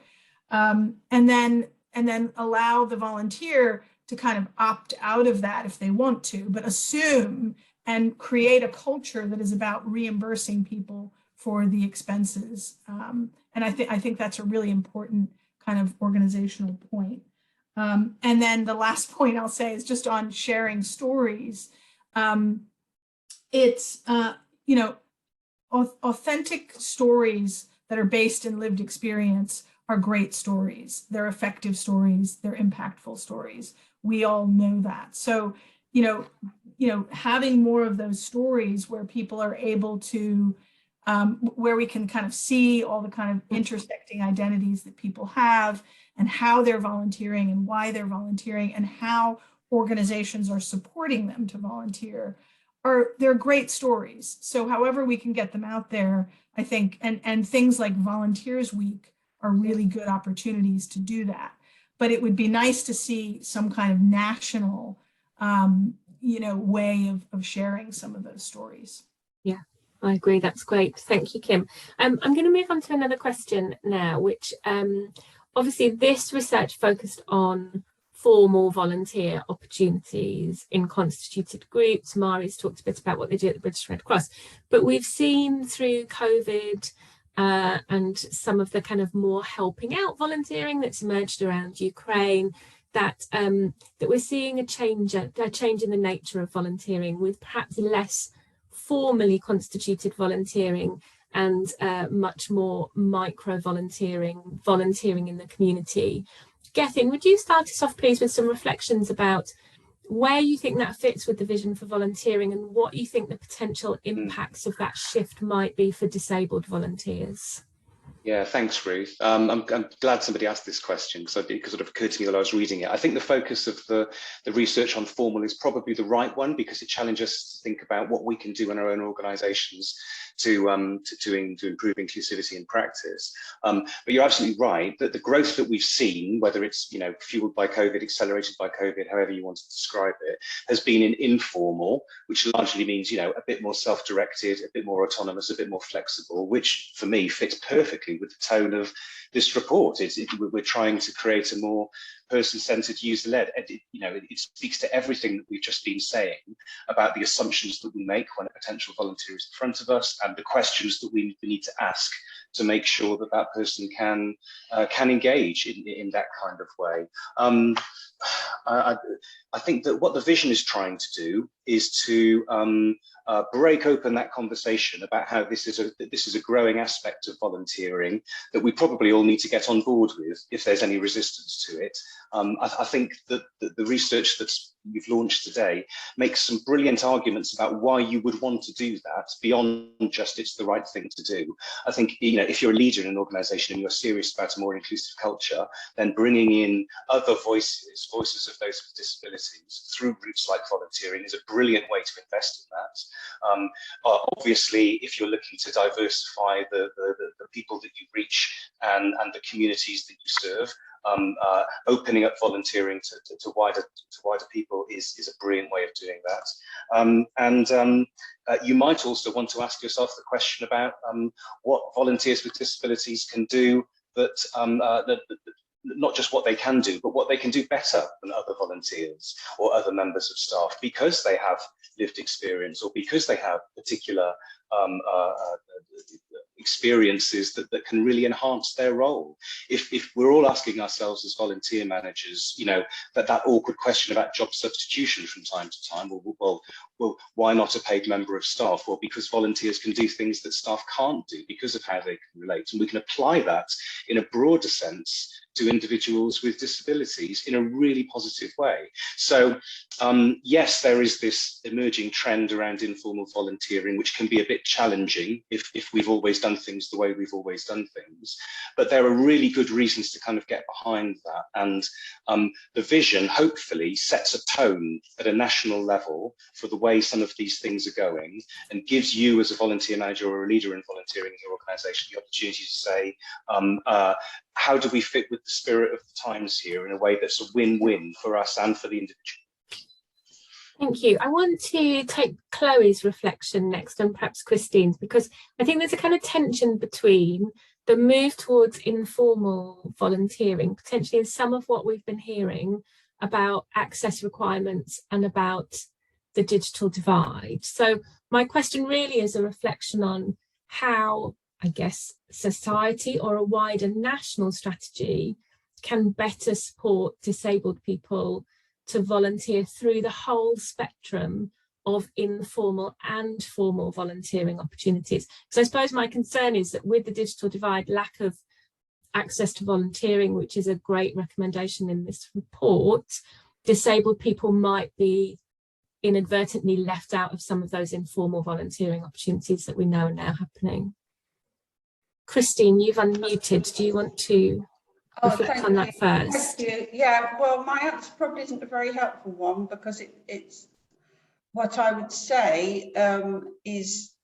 and then allow the volunteer to kind of opt out of that if they want to, but assume and create a culture that is about reimbursing people for the expenses. And I think that's a really important kind of organizational point. And then the last point I'll say is just on sharing stories. It's, you know, authentic stories that are based in lived experience are great stories. They're effective stories. They're impactful stories. we all know that. So, having more of those stories where people are able to, where we can kind of see all the kind of intersecting identities that people have and how they're volunteering and why they're volunteering and how organizations are supporting them to volunteer, they're great stories. So however we can get them out there, I think, and things like Volunteers Week are really good opportunities to do that. But it would be nice to see some kind of national, way of sharing some of those stories. Yeah, I agree. That's great. Thank you, Kim. I'm going to move on to another question now, which obviously this research focused on formal volunteer opportunities in constituted groups. Mari's talked a bit about what they do at the British Red Cross, but we've seen through COVID and some of the kind of more helping out volunteering that's emerged around Ukraine, that we're seeing a change in the nature of volunteering, with perhaps less formally constituted volunteering and much more micro volunteering in the community. Gethin, would you start us off, please, with some reflections about where you think that fits with the vision for volunteering and what you think the potential impacts of that shift might be for disabled volunteers? Yeah, thanks, Ruth. I'm glad somebody asked this question because it sort of occurred to me while I was reading it. I think the focus of the research on formal is probably the right one, because it challenges us to think about what we can do in our own organisations to improve inclusivity in practice. But you're absolutely right that the growth that we've seen, whether it's fueled by COVID, accelerated by COVID, however you want to describe it, has been in informal, which largely means a bit more self-directed, a bit more autonomous, a bit more flexible, which for me fits perfectly with the tone of this report. We're trying to create a more person-centered, user-led. It speaks to everything that we've just been saying about the assumptions that we make when a potential volunteer is in front of us, and the questions that we need to ask to make sure that that person can engage in that kind of way. I think that what the vision is trying to do is to break open that conversation about how this is a growing aspect of volunteering that we probably all need to get on board with if there's any resistance to it. I think that the research that you've launched today makes some brilliant arguments about why you would want to do that beyond just it's the right thing to do. I think if you're a leader in an organisation and you're serious about a more inclusive culture, then bringing in other voices of those with disabilities through groups like volunteering is a brilliant way to invest in that. Obviously, if you're looking to diversify the people that you reach and the communities that you serve, opening up volunteering to wider people is a brilliant way of doing that. You might also want to ask yourself the question about what volunteers with disabilities can do, that not just what they can do, but what they can do better than other volunteers or other members of staff, because they have lived experience or because they have particular experiences that can really enhance their role. If we're all asking ourselves as volunteer managers, that awkward question about job substitution from time to time, well, why not a paid member of staff? Well, because volunteers can do things that staff can't do because of how they can relate, and we can apply that in a broader sense to individuals with disabilities in a really positive way. So yes, there is this emerging trend around informal volunteering, which can be a bit challenging if we've always done things the way we've always done things, but there are really good reasons to kind of get behind that. And the vision hopefully sets a tone at a national level for the way some of these things are going, and gives you as a volunteer manager or a leader in volunteering in your organisation the opportunity to say, how do we fit with the spirit of the times here in a way that's a win-win for us and for the individual? Thank you. I want to take Chloe's reflection next, and perhaps Christine's, because I think there's a kind of tension between the move towards informal volunteering, potentially in some of what we've been hearing about access requirements and about the digital divide. So my question really is a reflection on how, I guess, society or a wider national strategy can better support disabled people to volunteer through the whole spectrum of informal and formal volunteering opportunities. So I suppose my concern is that with the digital divide, lack of access to volunteering, which is a great recommendation in this report, disabled people might be inadvertently left out of some of those informal volunteering opportunities that we know are now happening. Christine, you've unmuted. Do you want to reflect on that first? Thank you. Yeah, well, my answer probably isn't a very helpful one, because it's what I would say is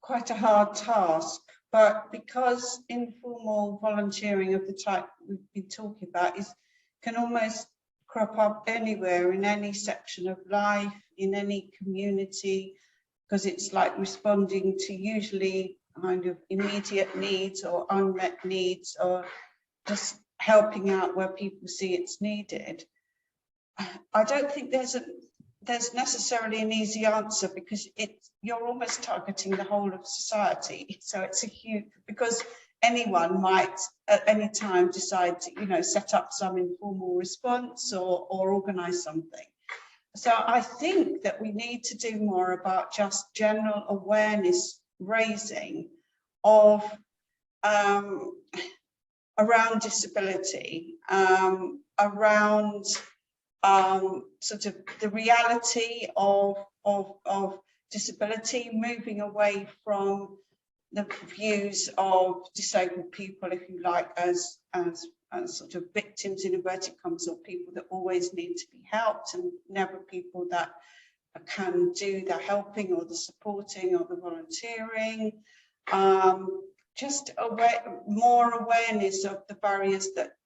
quite a hard task. But because informal volunteering of the type we've been talking about can almost crop up anywhere, in any section of life, in any community, because it's like responding to usually kind of immediate needs or unmet needs, or just helping out where people see it's needed. I don't think there's necessarily an easy answer, because you're almost targeting the whole of society. So it's a huge, because anyone might at any time decide to, you know, set up some informal response or organize something. So I think that we need to do more about just general awareness raising of around disability, around sort of the reality of disability, moving away from the views of disabled people, if you like, as sort of victims in inverted commas, or people that always need to be helped, and never people that can do the helping or the supporting or the volunteering. Just more awareness of the barriers that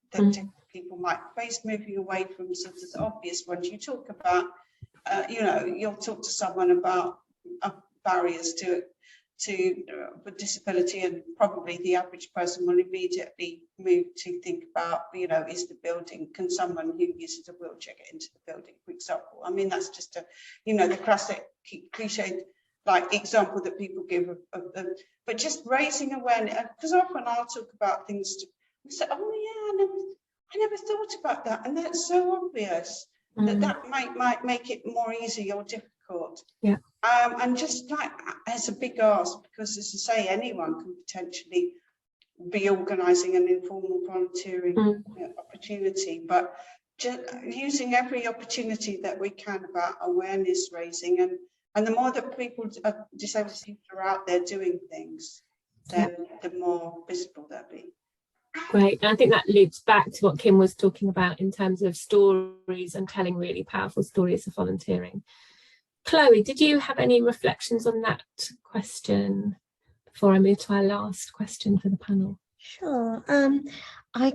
people might face, moving away from sort of the obvious ones. You talk about, you know, you'll talk to someone about barriers to with disability, and probably the average person will immediately move to think about, you know, is the building, can someone who uses a wheelchair get into the building, for example? I mean, that's just a, you know, the classic cliche like example that people give but just raising awareness, because often I'll talk about things and say, oh yeah, I never thought about that, and that's so obvious. That might make it more easy or difficult. Yeah. And just like, it's a big ask, because as I say, anyone can potentially be organising an informal volunteering opportunity, but just using every opportunity that we can about awareness raising, and the more that disabled people are out there doing things, then the more visible they'll be. Great. And I think that loops back to what Kim was talking about in terms of stories and telling really powerful stories of volunteering. Chloe, did you have any reflections on that question before I move to our last question for the panel? Sure. I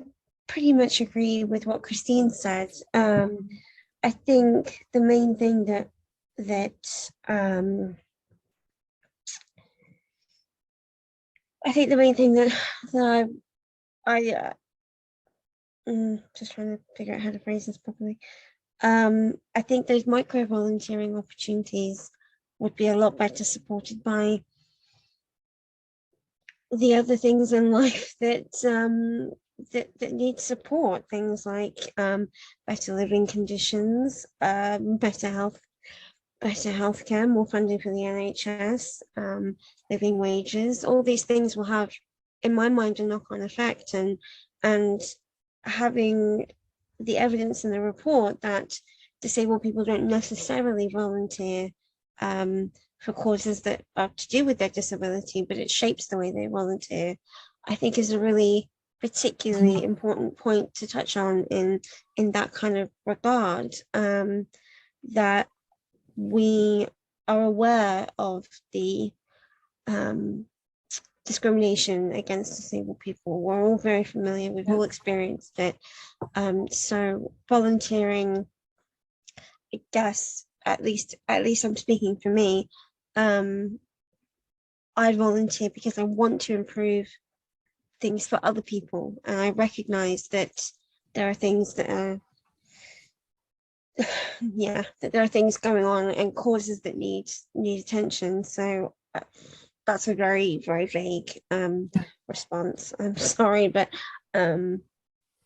pretty much agree with what Christine said. I think the main thing that I just trying to figure out how to phrase this properly. I think those micro volunteering opportunities would be a lot better supported by the other things in life that that need support, things like better living conditions, better healthcare, more funding for the NHS, living wages. All these things will have, in my mind, a knock-on effect, and having the evidence in the report that disabled people don't necessarily volunteer for causes that are to do with their disability, but it shapes the way they volunteer, I think is a really particularly important point to touch on in that kind of regard, that we are aware of the discrimination against disabled people. We're all very familiar, we've all experienced it. So volunteering, I guess, at least I'm speaking for me, I volunteer because I want to improve things for other people, and I recognize that there are things that are that there are things going on and causes that need attention. So that's a very, very vague response. I'm sorry, but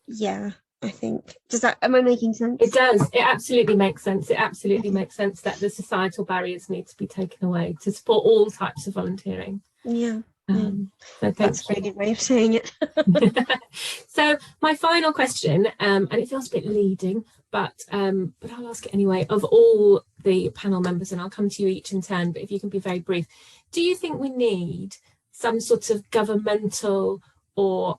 yeah, I think, am I making sense? It does. It absolutely makes sense. It absolutely makes sense that the societal barriers need to be taken away to support all types of volunteering. Yeah. So that's a very good way of saying it. So my final question, and it feels a bit leading, but I'll ask it anyway, of all the panel members, and I'll come to you each in turn, but if you can be very brief, do you think we need some sort of governmental or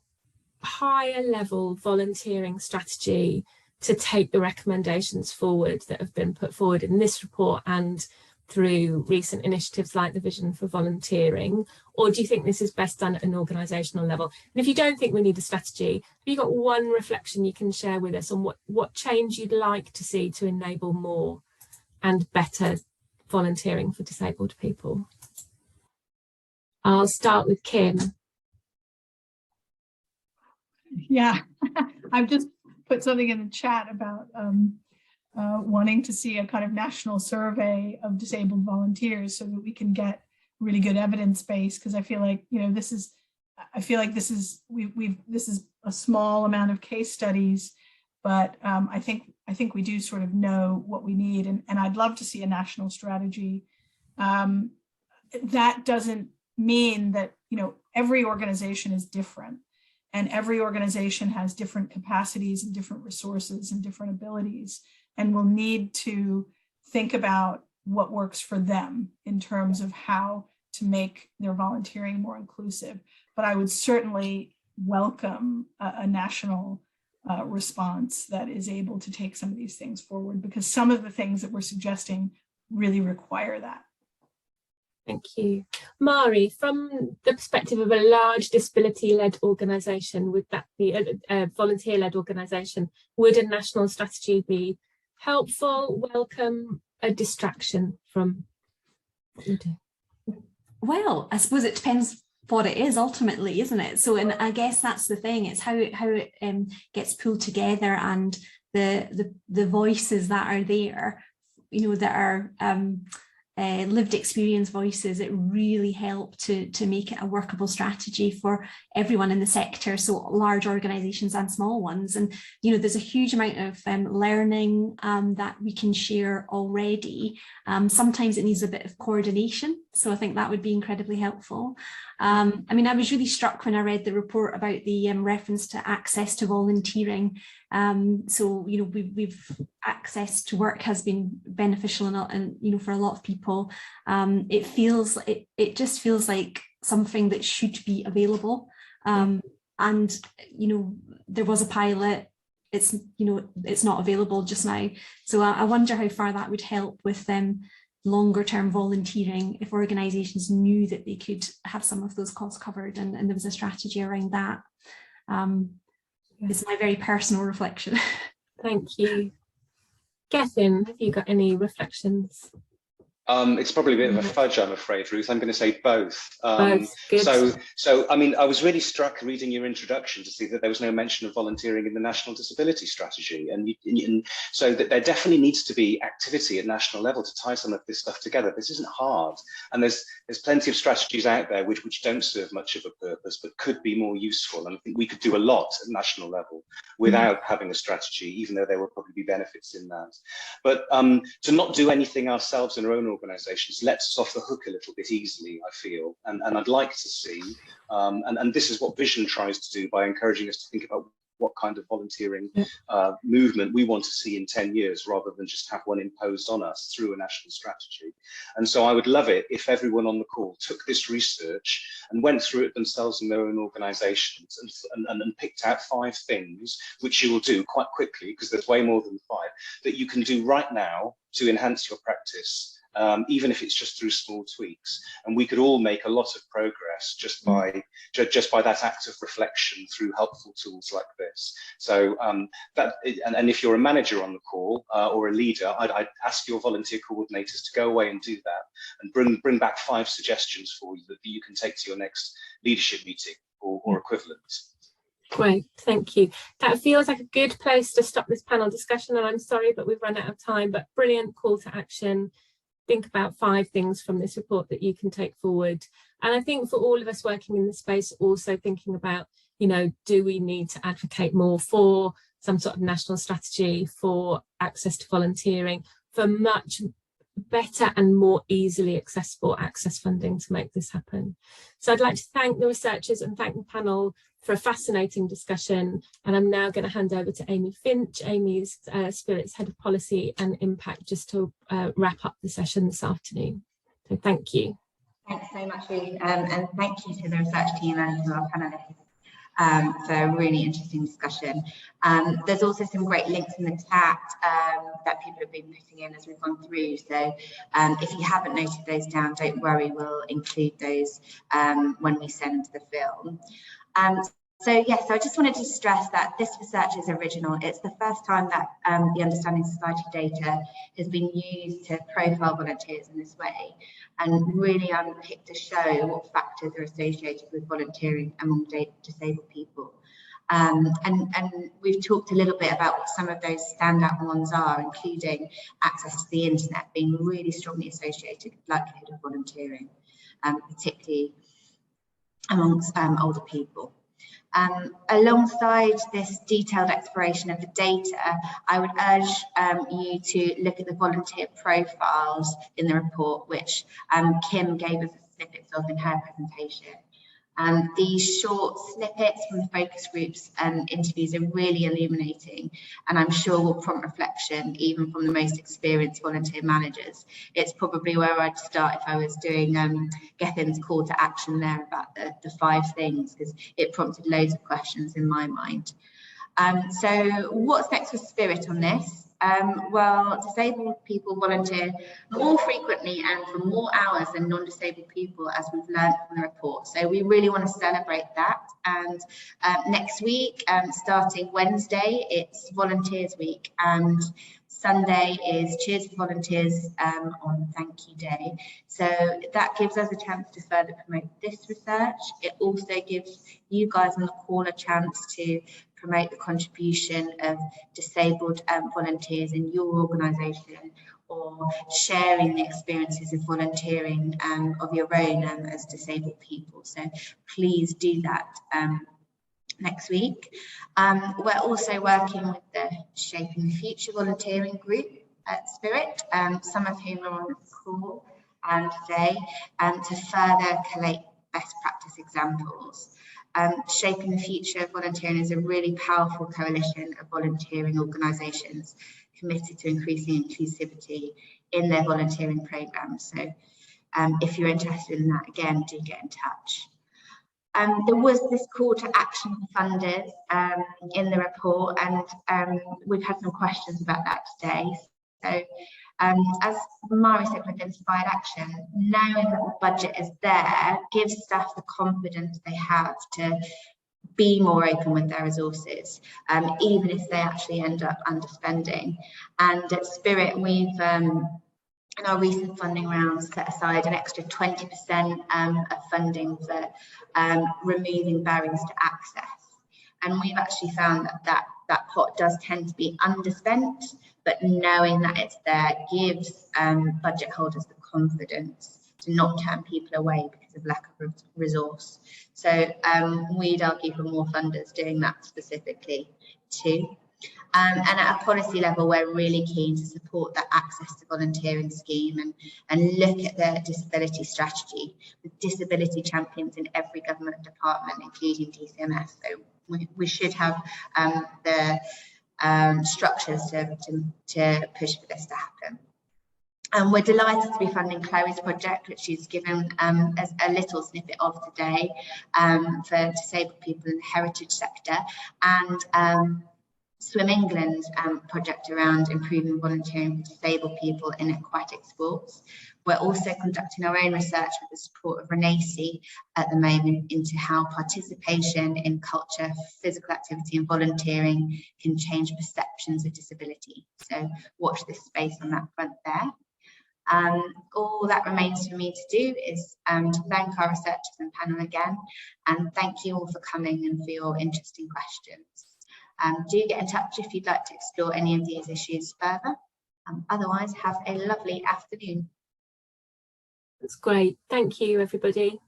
higher level volunteering strategy to take the recommendations forward that have been put forward in this report and through recent initiatives like the Vision for Volunteering? Or do you think this is best done at an organisational level? And if you don't think we need a strategy, have you got one reflection you can share with us on what change you'd like to see to enable more and better volunteering for disabled people? I'll start with Kim. Yeah, I've just put something in the chat about wanting to see a kind of national survey of disabled volunteers so that we can get really good evidence base, because I feel like, you know, this is a small amount of case studies, but I think we do sort of know what we need, and I'd love to see a national strategy. That doesn't mean that, you know, every organization is different, and every organization has different capacities and different resources and different abilities, and will need to think about what works for them in terms of how to make their volunteering more inclusive. But I would certainly welcome a national response that is able to take some of these things forward, because some of the things that we're suggesting really require that. Thank you. Mari, from the perspective of a large disability-led organisation, would that be a volunteer-led organisation, would a national strategy be helpful, welcome, a distraction from what you do? Well, I suppose it depends what it is ultimately, isn't it? So, and I guess that's the thing, it's how it gets pulled together, and the voices that are there, you know, that are lived experience voices that really help to make it a workable strategy for everyone in the sector, so large organisations and small ones. And, you know, there's a huge amount of learning that we can share already. Sometimes it needs a bit of coordination, so I think that would be incredibly helpful. I mean, I was really struck when I read the report about the reference to access to volunteering. So, you know, we've access to work has been beneficial and you know, for a lot of people. It just feels like something that should be available. And, you know, there was a pilot, it's, you know, it's not available just now. So I wonder how far that would help with longer term volunteering, if organisations knew that they could have some of those costs covered, and there was a strategy around that. It's my very personal reflection. Thank you. Gethin, have you got any reflections? It's probably a bit of a fudge, I'm afraid, Ruth. I'm going to say both. Good. So, I mean, I was really struck reading your introduction to see that there was no mention of volunteering in the National Disability Strategy. And so that there definitely needs to be activity at national level to tie some of this stuff together. This isn't hard. And there's plenty of strategies out there which don't serve much of a purpose, but could be more useful. And I think we could do a lot at national level without having a strategy, even though there will probably be benefits in that. But to not do anything ourselves in our own organisations lets us off the hook a little bit easily, I feel, and I'd like to see, and this is what Vision tries to do by encouraging us to think about what kind of volunteering movement we want to see in 10 years, rather than just have one imposed on us through a national strategy. And so I would love it if everyone on the call took this research and went through it themselves in their own organisations and picked out 5 things, which you will do quite quickly, because there's way more than 5, that you can do right now to enhance your practice. Even if it's just through small tweaks, and we could all make a lot of progress just by that act of reflection through helpful tools like this. So and if you're a manager on the call or a leader, I'd ask your volunteer coordinators to go away and do that, and bring back 5 suggestions for you that you can take to your next leadership meeting or equivalent. Great, thank you. That feels like a good place to stop this panel discussion, and I'm sorry, but we've run out of time, but brilliant call to action. Think about 5 things from this report that you can take forward. And I think for all of us working in this space, also thinking about, you know, do we need to advocate more for some sort of national strategy for access to volunteering, for much better and more easily accessible access funding to make this happen. So I'd like to thank the researchers and thank the panel for a fascinating discussion. And I'm now going to hand over to Amy Finch. Amy's Spirit's Head of Policy and Impact, just to wrap up the session this afternoon. So thank you. Thanks so much, Ruth, and thank you to the research team and to our panelists for a really interesting discussion. There's also some great links in the chat that people have been putting in as we've gone through. So if you haven't noted those down, don't worry, we'll include those when we send the film. So yes, I just wanted to stress that this research is original. It's the first time that the Understanding Society data has been used to profile volunteers in this way and really unpick to show what factors are associated with volunteering among disabled people. And we've talked a little bit about what some of those standout ones are, including access to the internet being really strongly associated with likelihood of volunteering, particularly amongst older people. Alongside this detailed exploration of the data, I would urge you to look at the volunteer profiles in the report, which Kim gave us snippets of in her presentation. These short snippets from focus groups and interviews are really illuminating, and I'm sure will prompt reflection even from the most experienced volunteer managers. It's probably where I'd start if I was doing Gethin's call to action there about the 5 things, because it prompted loads of questions in my mind. So what's next for Spirit on this? Well, disabled people volunteer more frequently and for more hours than non-disabled people, as we've learned from the report. So we really want to celebrate that. And next week, starting Wednesday, it's Volunteers Week, and Sunday is Cheers for Volunteers on Thank You Day. So that gives us a chance to further promote this research. It also gives you guys on the call a chance to promote the contribution of disabled volunteers in your organisation, or sharing the experiences of volunteering of your own as disabled people. So please do that next week. We're also working with the Shaping the Future volunteering group at Spirit, some of whom are on the call today, to further collate best practice examples. Shaping the Future volunteering is a really powerful coalition of volunteering organisations committed to increasing inclusivity in their volunteering programmes. So if you're interested in that, again, do get in touch. There was this call to action for funders in the report, and we've had some questions about that today. So as Mari said with Inspired Action, knowing that the budget is there gives staff the confidence they have to be more open with their resources, even if they actually end up underspending. And at Spirit, we've in our recent funding rounds set aside an extra 20% of funding for removing barriers to access. And we've actually found that pot does tend to be underspent, but knowing that it's there gives budget holders the confidence to not turn people away because of lack of resource. So we'd argue for more funders doing that specifically too. And at a policy level, we're really keen to support that access to volunteering scheme and look at the disability strategy with disability champions in every government department, including DCMS. So we should have the structures to push for this to happen. And we're delighted to be funding Chloe's project, which she's given as a little snippet of today, for disabled people in the heritage sector, and Swim England's project around improving volunteering for disabled people in aquatic sports. We're also conducting our own research with the support of Renacci at the moment into how participation in culture, physical activity and volunteering can change perceptions of disability. So watch this space on that front there. All that remains for me to do is to thank our researchers and panel again, and thank you all for coming and for your interesting questions. Do get in touch if you'd like to explore any of these issues further. Otherwise, have a lovely afternoon. That's great. Thank you, everybody.